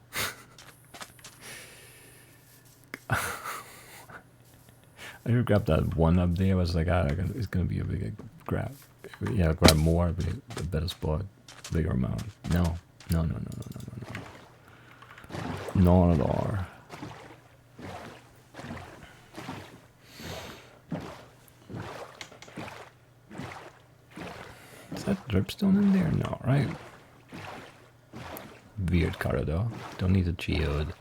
I should grab that one up there. I was like, it's gonna be a big grab. Yeah, grab more, a better spot, bigger amount. No, no, no, no, no, no, no, no. Not at all. Is that dripstone in there? No, right? Weird card though. Don't need a geode.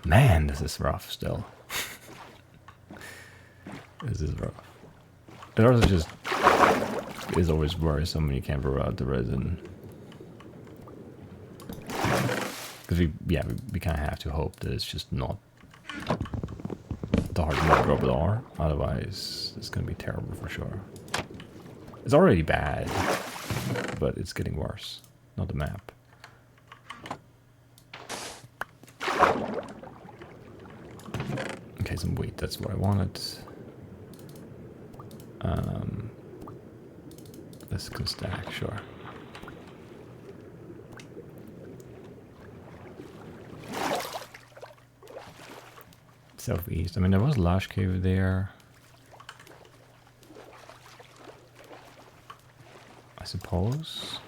Man, this is rough still. This is rough. It also just is always worrisome when you can't roll out the resin. Because we kind of have to hope that it's just not the hard to drop it are. Otherwise, it's going to be terrible for sure. It's already bad, but it's getting worse. Not the map. Okay, some weight, that's what I wanted. This can stack, sure. Southeast. I mean, there was Lash Cave there. I suppose.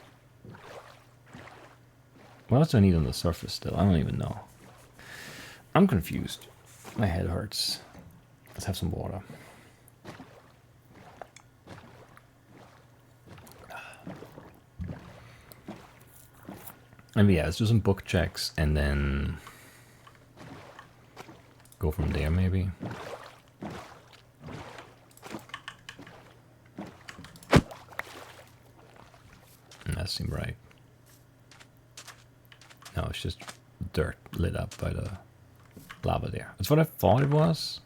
What else do I need on the surface still? I don't even know. I'm confused. My head hurts. Let's have some water. And yeah, let's do some book checks and then go from there maybe. That seemed right. No, it's just dirt lit up by the lava there. That's what I thought it was.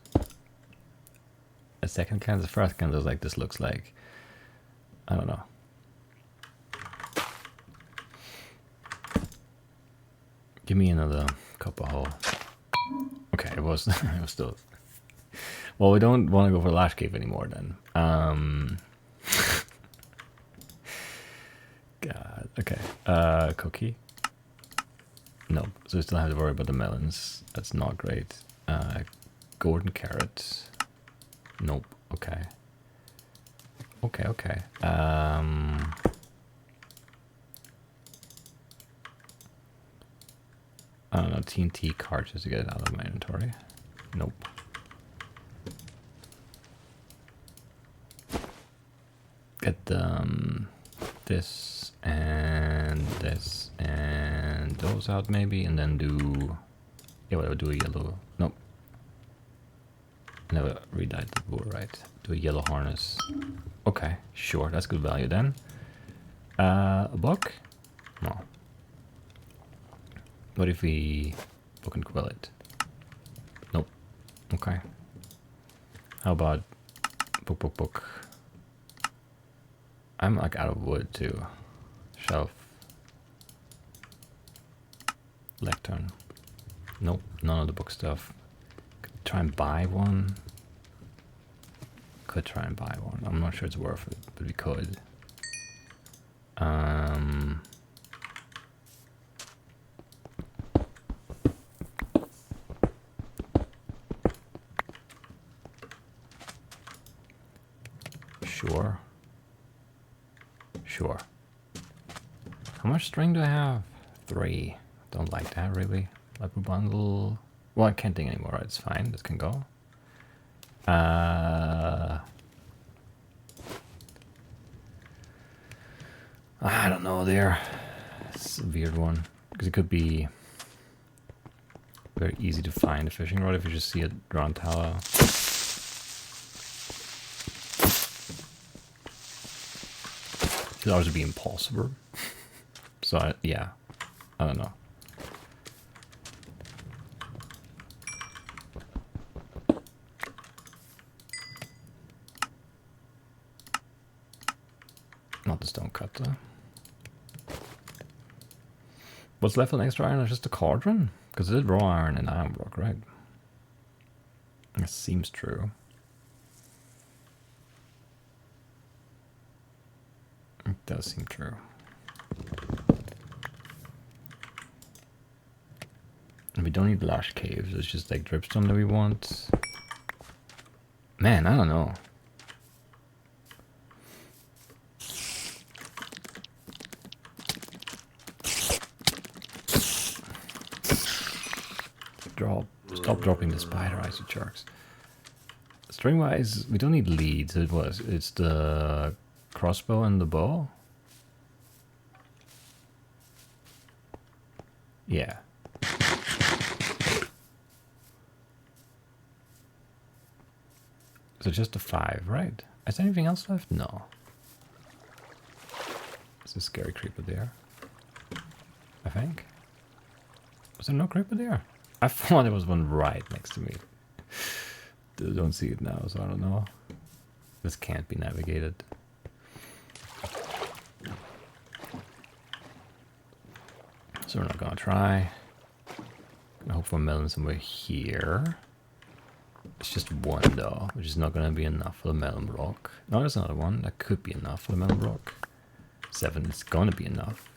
A second glance, the first glance I was like, this looks like, I don't know. Give me another copper hole. Okay, it was, it was still. Well, we don't want to go for Lash Cave anymore then. God, okay. Cookie. Nope. So we still have to worry about the melons. That's not great. Golden carrot. Nope. Okay. Okay, okay. I don't know, TNT cartridge to get it out of my inventory. Nope. Get this and those out maybe, and then do, yeah, whatever, do a yellow, nope. Never redyed the wool, right? Do a yellow harness. Okay, sure, that's good value then. A book? No. What if we book and quill it? Nope. Okay. How about book? I'm like out of wood too. Shelf. Lectern. Nope, none of the book stuff. Could try and buy one. Could try and buy one. I'm not sure it's worth it, but we could. Sure. Sure. How much string do I have? 3. Don't like that really. Leopard bundle. Well, I can't think anymore. It's fine. This can go. I don't know there. It's a weird one. Because it could be very easy to find a fishing rod if you just see it around tower. It could also be impossible. So, yeah. I don't know. Not the stone cutter. What's left on extra iron is just a cauldron? Because it is raw iron and iron block, right? That seems true. It does seem true. And we don't need lush caves. It's just like dripstone that we want. Man, I don't know. Stop dropping the spider eyes, you jerks. String wise, we don't need leads. It's the crossbow and the bow. Yeah. So just the 5, right? Is there anything else left? No. There's a scary creeper there, I think. Was there no creeper there? I thought there was one right next to me. Don't see it now, so I don't know. This can't be navigated. So we're not gonna try. I hope for a melon somewhere here. It's just one though, which is not gonna be enough for the melon block. No, there's another one. That could be enough for the melon block. 7 is gonna be enough.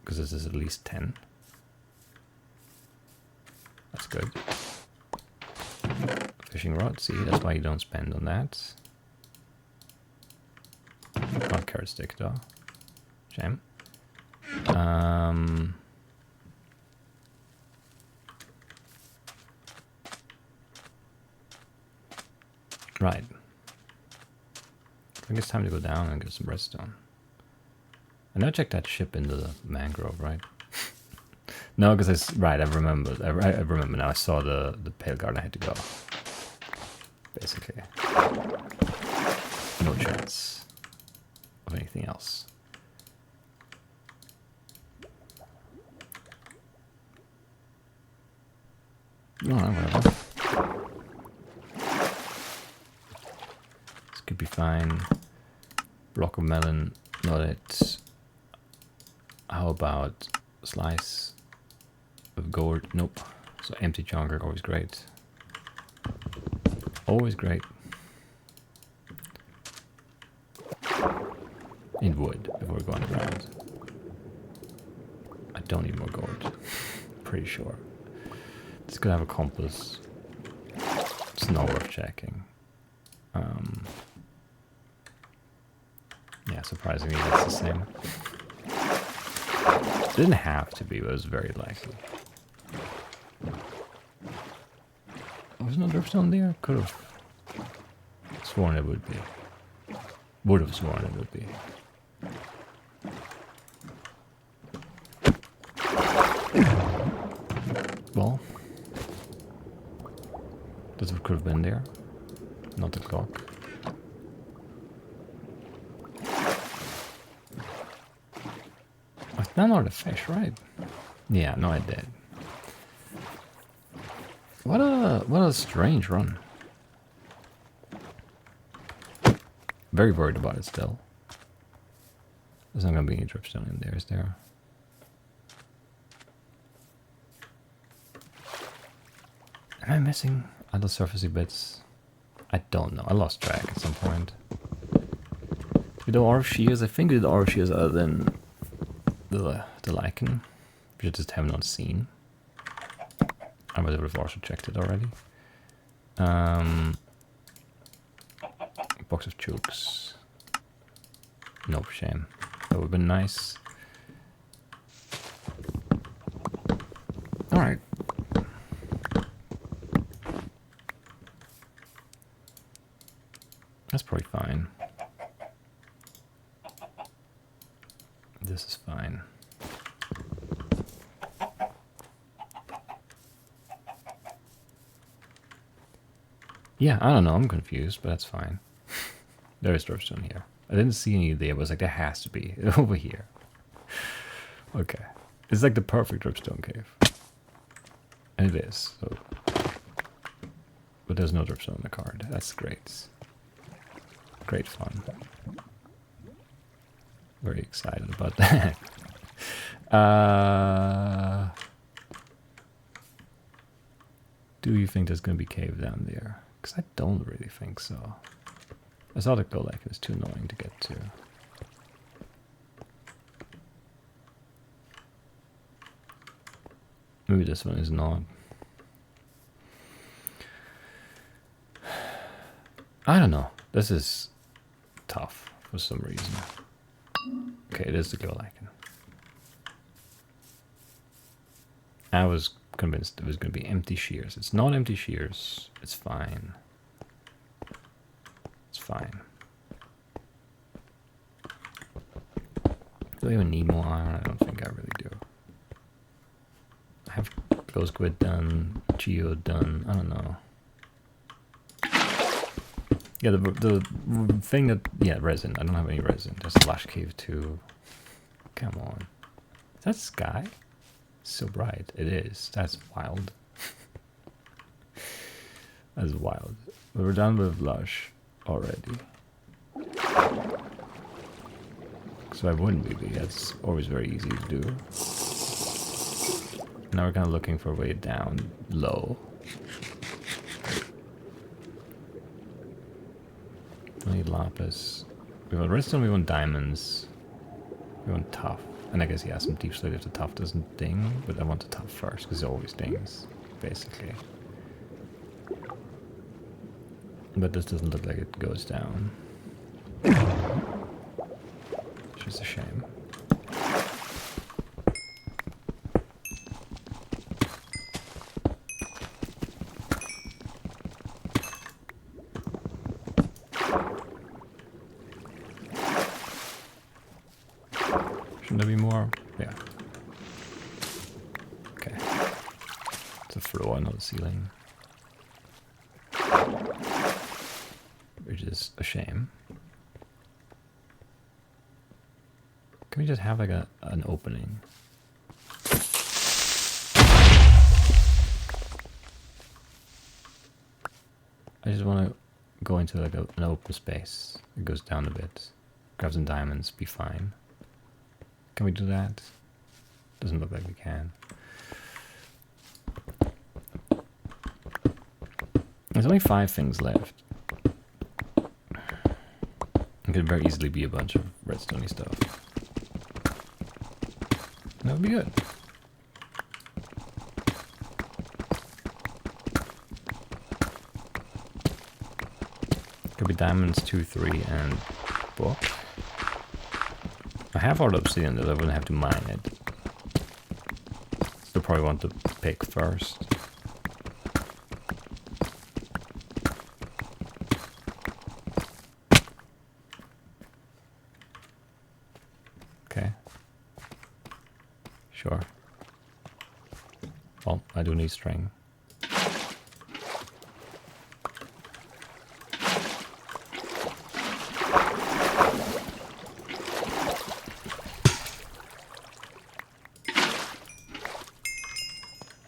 Because this is at least 10. That's good. Fishing rod, see, that's why you don't spend on that. Not carrot stick though. Shame. Right. I think it's time to go down and get some redstone. I never checked that ship into the mangrove, right? No, because I remembered. I remember now. I saw the pale guard. I had to go. Basically, no chance of anything else. No, whatever. This could be fine. Block of melon, not it. How about a slice of gourd? Nope. So empty chunker, always great. Always great. In wood, if we're going around. I don't need more gold. Pretty sure. This could have a compass. It's not worth checking. Yeah, surprisingly that's the same. It didn't have to be, but it was very likely. Oh, was no dripstone there? Could have sworn it would be. Would have sworn it would be. Well, this could have been there. Not the clock. None of the fish, right? Yeah, no, I did. What a strange run. Very worried about it still. There's not gonna be any dripstone in there, is there? Am I missing other surfacey bits? I don't know. I lost track at some point. With the orb shears, I think with the orb shears other than the lichen, which I just have not seen. I would have also checked it already. Box of chooks. No shame. That would have been nice. Alright. That's probably fine. This is fine. Yeah, I don't know. I'm confused, but that's fine. There is dripstone here. I didn't see any there. But I was like, there has to be over here. Okay. It's like the perfect dripstone cave. And it is. So. But there's no dripstone on the card. That's great. Great fun. Very excited about that. Do you think there's going to be cave down there? Because I don't really think so. I saw the golek. It's too annoying to get to. Maybe this one is not. I don't know. This is tough for some reason. Okay, it is the glow icon. I was convinced it was going to be empty shears. It's not empty shears. It's fine. It's fine. Do I even need more iron? I don't think I really do. I have glow squid done, geo done. I don't know. Yeah, the thing that, yeah, resin. I don't have any resin. There's Lash Cave 2. Come on. Is that sky? It's so bright. It is. That's wild. That's wild. We're done with Lush already. So I wouldn't be. That's always very easy to do. Now we're kind of looking for a way down low. We need lapis. We want redstone, we want diamonds. We want tough. And I guess, yeah, some deep slate if the tough doesn't ding. But I want the tough first, because it always dings, basically. But this doesn't look like it goes down. Which is a shame. Shouldn't there be more? Yeah. Okay. It's a floor, not a ceiling. Which is a shame. Can we just have like an opening? I just want to go into like an open space. It goes down a bit. Grab some diamonds, be fine. Can we do that? Doesn't look like we can. There's only 5 things left. It could very easily be a bunch of redstone-y stuff. That would be good. Could be diamonds 2, 3, and book. I have all the obsidian that I wouldn't have to mine it. Still probably want to pick first. Okay. Sure. Well, I do need string.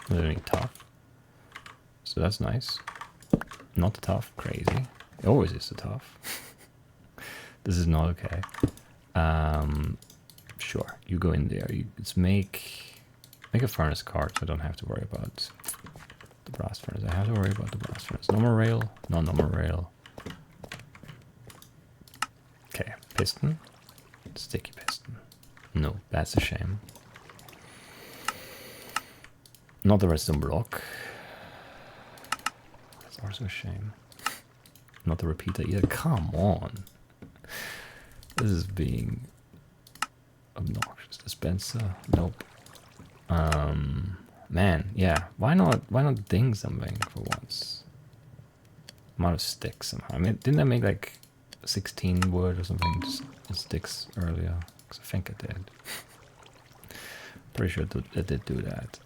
Really tough. So that's nice. Not the tough, crazy. It always is the tough. This is not okay. Sure, you go in there. Let's make a furnace cart so I don't have to worry about the blast furnace. I have to worry about the blast furnace. Normal rail, no normal rail. Okay, piston. Sticky piston. No, that's a shame. Not the redstone block. That's also a shame. Not the repeater either. Come on. This is being obnoxious. Dispenser. Nope. Man, yeah. Why not ding something for once? I'm out of sticks somehow. I mean, didn't I make like 16 wood or something? Just sticks earlier. Because I think I did. Pretty sure it did do that.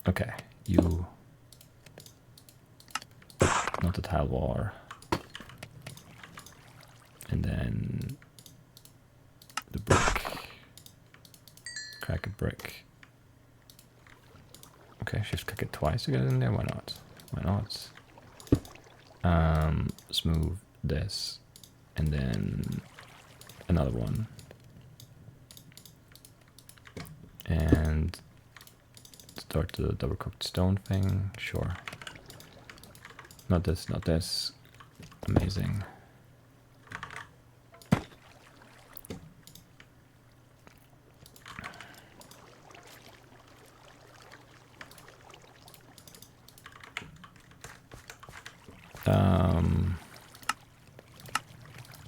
Okay, you. Not the tile war. And then the brick. Crack a brick. Okay, shift click it twice to get it in there. Why not? Why not? Smooth this, and then another one. And start the double cooked stone thing. Sure. Not this, not this. Amazing.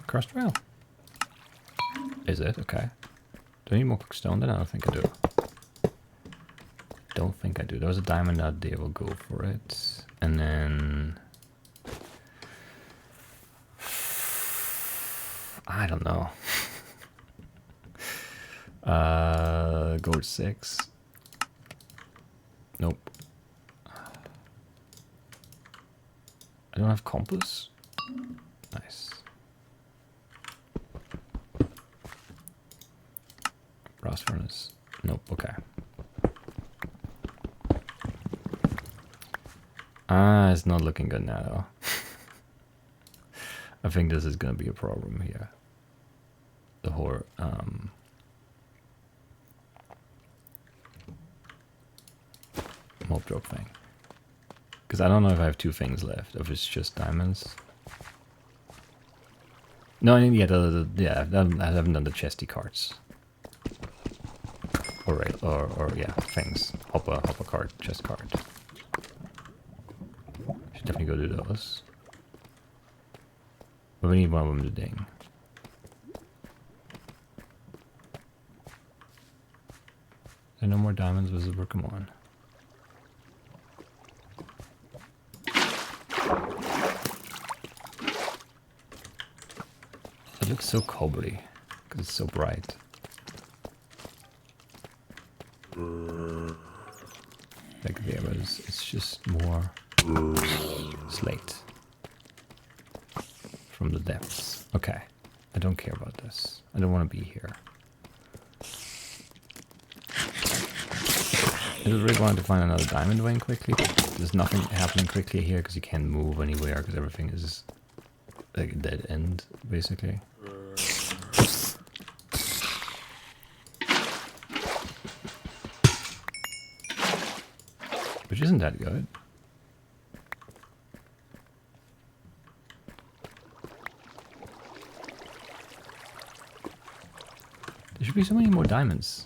Crust rail. Is it? Okay. Do I need more stone then? I don't think I do. Don't think I do. There was a diamond out there. We'll go for it. And then... I don't know. Gold 6. Nope. I don't have compass. Nice. Brass furnace. Nope. Okay. It's not looking good now though. I think this is gonna be a problem here. The whole mob drop thing. Because I don't know if I have 2 things left, if it's just diamonds. No, I need to get I haven't done the chesty cards. Or yeah, things. Hopper card, chest card. Should definitely go do those. But we need one of them to ding. There are no more diamonds visible, come on. It looks so cobbly, because it's so bright. Like there, but it's just more slate from the depths. Okay, I don't care about this. I don't want to be here. I just really wanted to find another diamond vein quickly, but there's nothing happening quickly here because you can't move anywhere because everything is like a dead end, basically. Which isn't that good. There should be so many more diamonds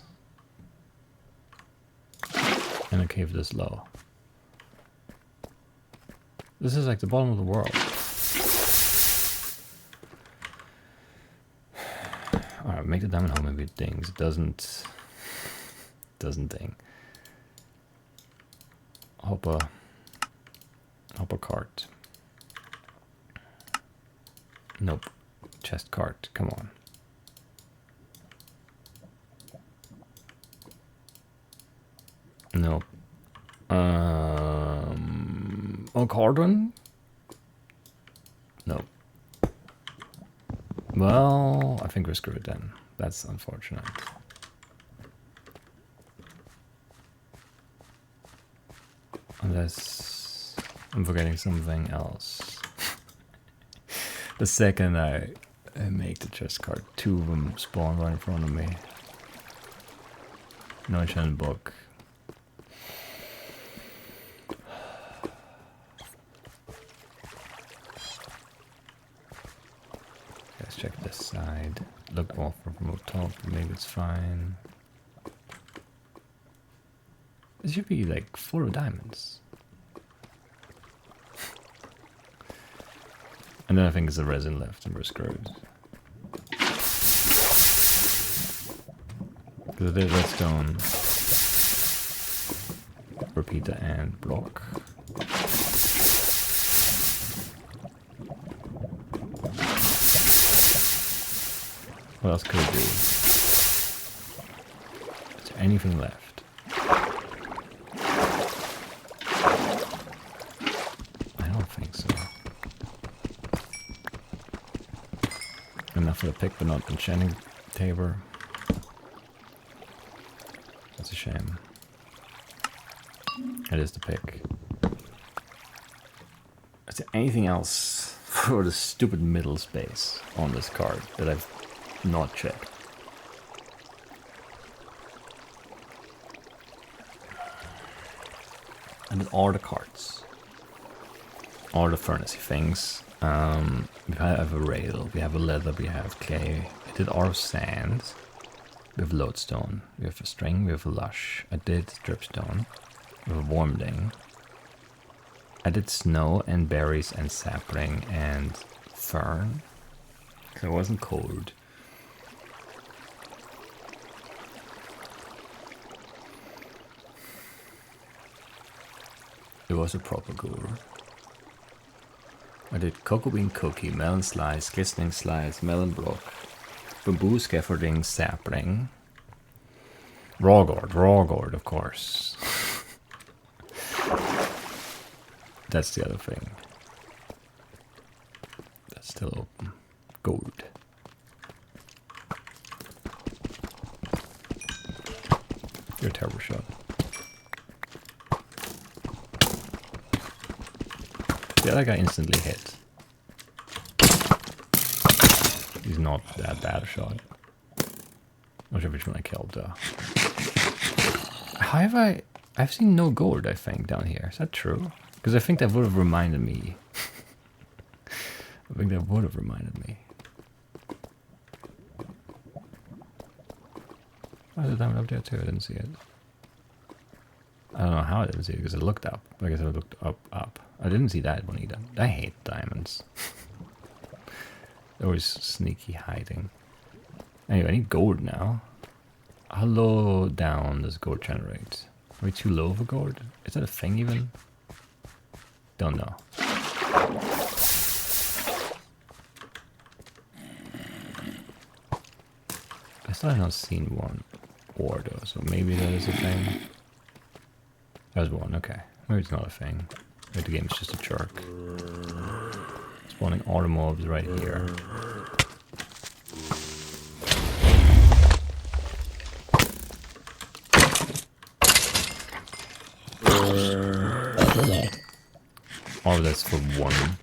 in a cave this low. This is like the bottom of the world. Alright, make the diamond hole, maybe it dings. It doesn't ding. Hopper cart. Nope. Chest cart, come on. Nope. Oh, cauldron? Nope. Well, I think we're screwed then. That's unfortunate. Unless I'm forgetting something else. The second I make the chest card, 2 of them spawn right in front of me. No enchanted book. Let's check this side. Look off from the top, maybe it's fine. This should be like full of diamonds. And then I think it's the resin left and we're screwed. Because it is redstone, repeater and block. What else could it be? Is there anything left? Enough for the pick, but not enchanting tabor. That's a shame. It is the pick. Is there anything else for the stupid middle space on this card that I've not checked? And then all the cards. All the furnace things. We have a rail, we have a leather, we have clay. I did all sand. We have lodestone. We have a string, we have a lush. I did dripstone. We have a warmding. I did snow and berries and sapling and fern. So it wasn't cold. It was a proper gourd. I did cocoa bean cookie, melon slice, glistening slice, melon block, bamboo scaffolding, sapling, raw gourd, of course. That's the other thing. That's still open. Gold. You're a terrible shot. The other guy instantly hit. He's not that bad a shot. Not sure which one I killed though. How have I've seen no gold, I think, down here. Is that true? Because I think that would have reminded me. I think that would have reminded me. Oh, there's a diamond up there too. I didn't see it. I don't know how I didn't see it because I looked up. I guess I looked up. I didn't see that one either. I hate diamonds. They're always sneaky hiding. Anyway, I need gold now. How low down does gold generate? Are we too low for gold? Is that a thing even? Don't know. I still have not seen one ore though, so maybe that is a thing. There's one, okay. Maybe it's not a thing. Maybe the game's just a jerk. Spawning auto mobs right here. All of that's for one.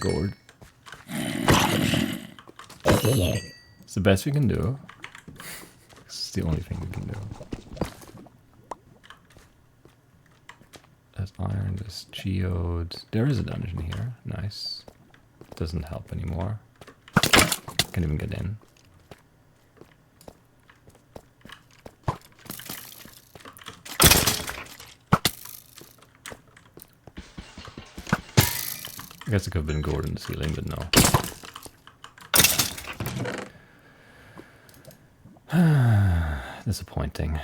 Gold. It's the best we can do. It's the only thing we can do. There's iron, there's geode. There is a dungeon here. Nice. Doesn't help anymore. Can't even get in. I guess it could have been gold in the ceiling, but no. Disappointing.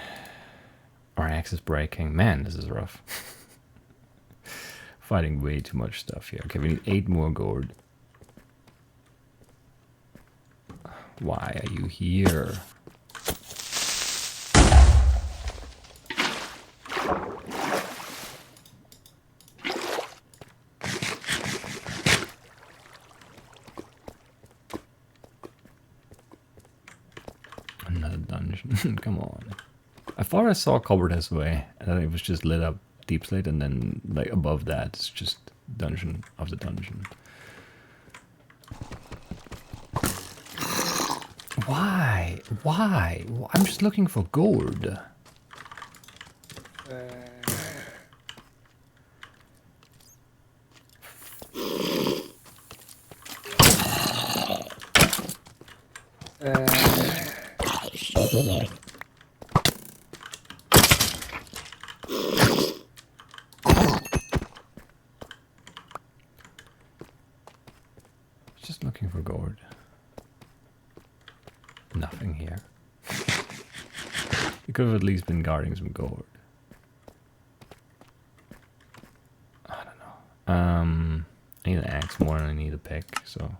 Our axe is breaking. Man, this is rough. Fighting way too much stuff here. Okay, we need 8 more gold. Why are you here? Another dungeon. Come on. I thought I saw cupboard this way, and it was just lit up deep slate, and then like above that it's just dungeon of the dungeon. Why? Why? I'm just looking for gold. Just looking for gold. Nothing here. You could have at least been guarding some gold. I don't know. I need an axe more than I need a pick, so.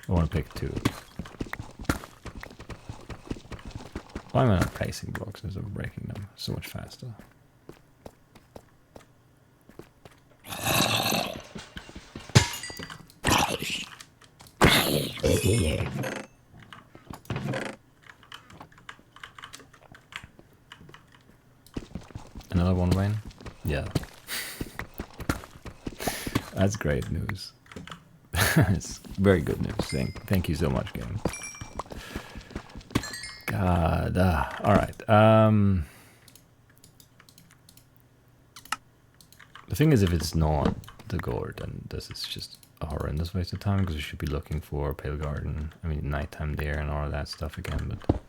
I want to pick 2. Why am I not placing blocks instead of breaking them? So much faster. Another one win? Yeah. That's great news. It's very good news. Thank you so much, game. God. Alright. The thing is, if it's not the gourd, then this is just a horrendous waste of time because we should be looking for Pale Garden. I mean, nighttime there and all of that stuff again, but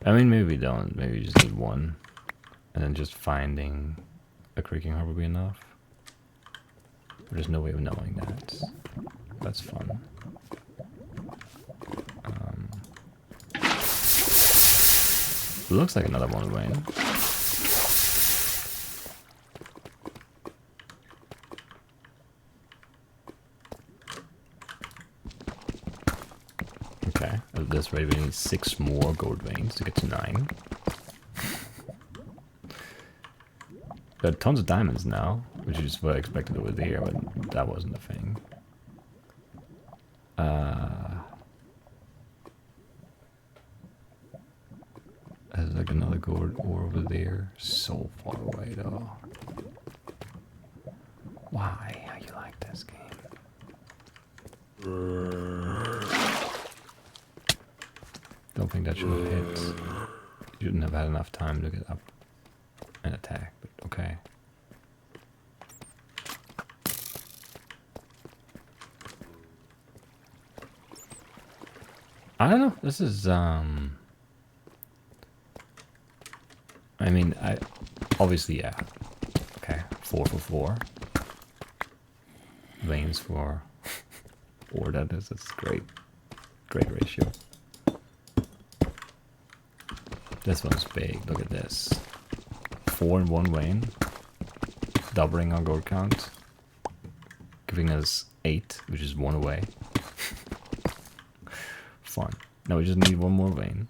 I mean, maybe we don't. Maybe we just need one, and then just finding a creaking heart would be enough. But there's no way of knowing that. That's fun. Looks like another one, Wayne. Okay, at this rate we need 6 more gold veins to get to 9. Got tons of diamonds now, which is what I expected over there, but that wasn't a thing. There's like another gold ore over there. So far away though. Why? How you like this game? Don't think that should have hit. You shouldn't have had enough time to get up and attack, but okay. I don't know. This is I mean, obviously, yeah. Okay, 4 for 4. Veins for ore, that is. That's great. Great ratio. This one's big. Look at this. 4 in 1 vein. Doubling our gold count. Giving us 8, which is 1 away. Fun. Now we just need 1 more vein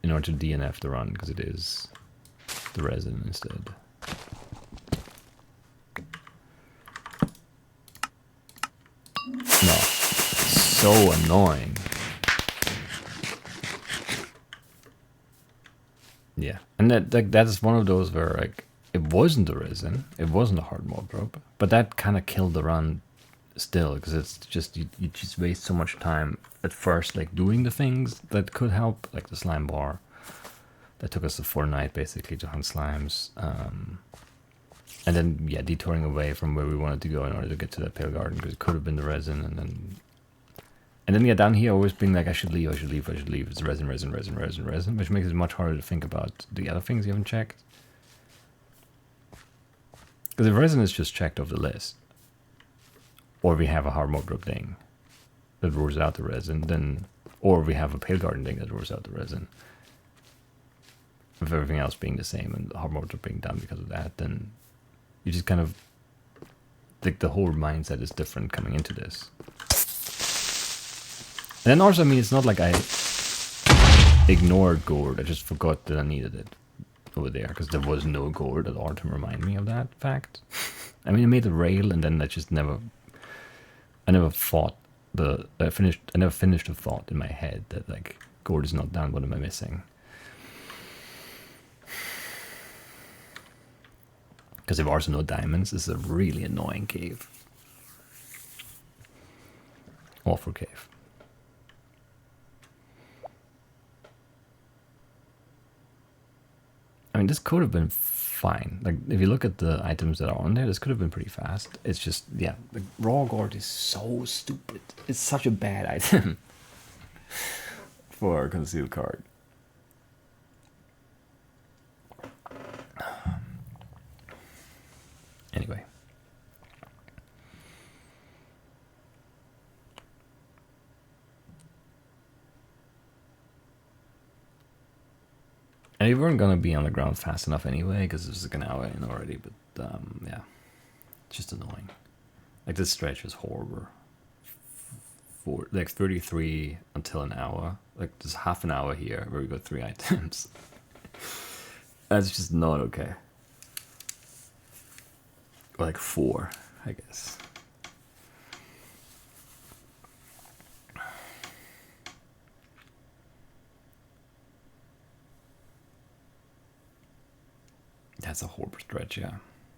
in order to DNF the run, because it is the resin instead. No. So annoying. Yeah. And that's one of those where like it wasn't the resin, it wasn't a hard mode drop, but that kind of killed the run still, because it's just you just waste so much time at first like doing the things that could help, like the slime bar that took us the 4 night basically to hunt slimes, and then yeah, detouring away from where we wanted to go in order to get to that Pale Garden, because it could have been the resin, and then yeah, down here always being like I should leave. It's resin, which makes it much harder to think about the other things you haven't checked, because if resin is just checked off the list, or we have a hard mode drop thing that rules out the resin, then, or we have a Pale Garden thing that rules out the resin, with everything else being the same and the hard mode drop being done because of that, then you just kind of, like, the whole mindset is different coming into this. And then also, I mean, it's not like I ignored gourd, I just forgot that I needed it over there, because there was no gourd at all to remind me of that fact. I mean, I made a rail, and then I just never, I never finished the thought in my head that, like, gourd is not down, what am I missing? Because if there's no diamonds, this is a really annoying cave. Awful cave. I mean, this could have been fine. Like, if you look at the items that are on there, this could have been pretty fast. It's just, yeah, the raw gourd is so stupid. It's such a bad item for a concealed card. Anyway. And we weren't going to be on the ground fast enough anyway, because it was like an hour in already, but yeah, it's just annoying. Like, this stretch is horrible. For like 33 until an hour, like there's half an hour here where we got 3 items. That's just not okay. Or like 4, I guess. That's a horrible stretch, yeah.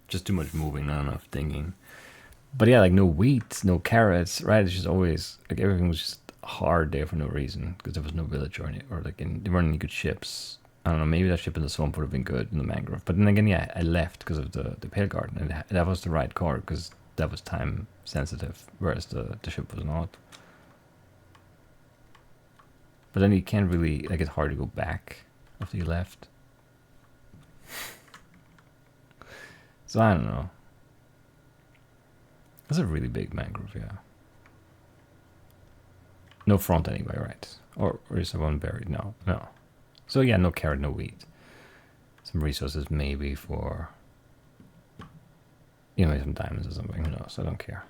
Just too much moving, not enough thinking. But yeah, like no wheat, no carrots, right? It's just always, like, everything was just hard there for no reason, because there was no village or any, or like there weren't any good ships. I don't know, maybe that ship in the swamp would have been good in the mangrove. But then again, yeah, I left because of the Pale Garden, and that was the right card, because that was time sensitive, whereas the ship was not. But then you can't really, like, it's hard to go back after you left. So I don't know. That's a really big mangrove, yeah. No front anyway, right? Or is there one buried? No, no. So yeah, no carrot, no wheat. Some resources maybe for, you know, maybe some diamonds or something. Who knows? I don't care.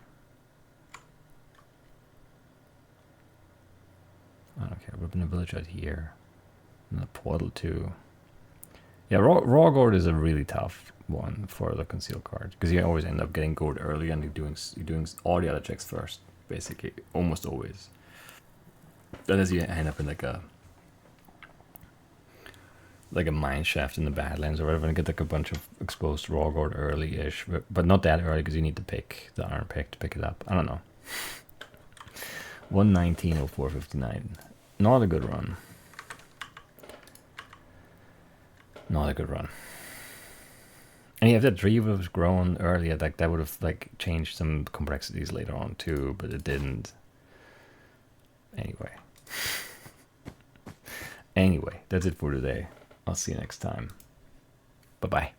I don't care. We're in a village right here. And a portal too. Yeah, raw gourd is a really tough one for the conceal card because you always end up getting gourd early and you're doing all the other checks first, basically, almost always. Unless you end up in like a mine shaft in the Badlands or whatever and get like a bunch of exposed raw gourd early-ish, but not that early because you need to pick the iron pick to pick it up. I don't know. 119.0459. Not a good run. Not a good run. And if that tree would have grown earlier, like that would have like changed some complexities later on too, but it didn't. Anyway, that's it for today. I'll see you next time. Bye-bye.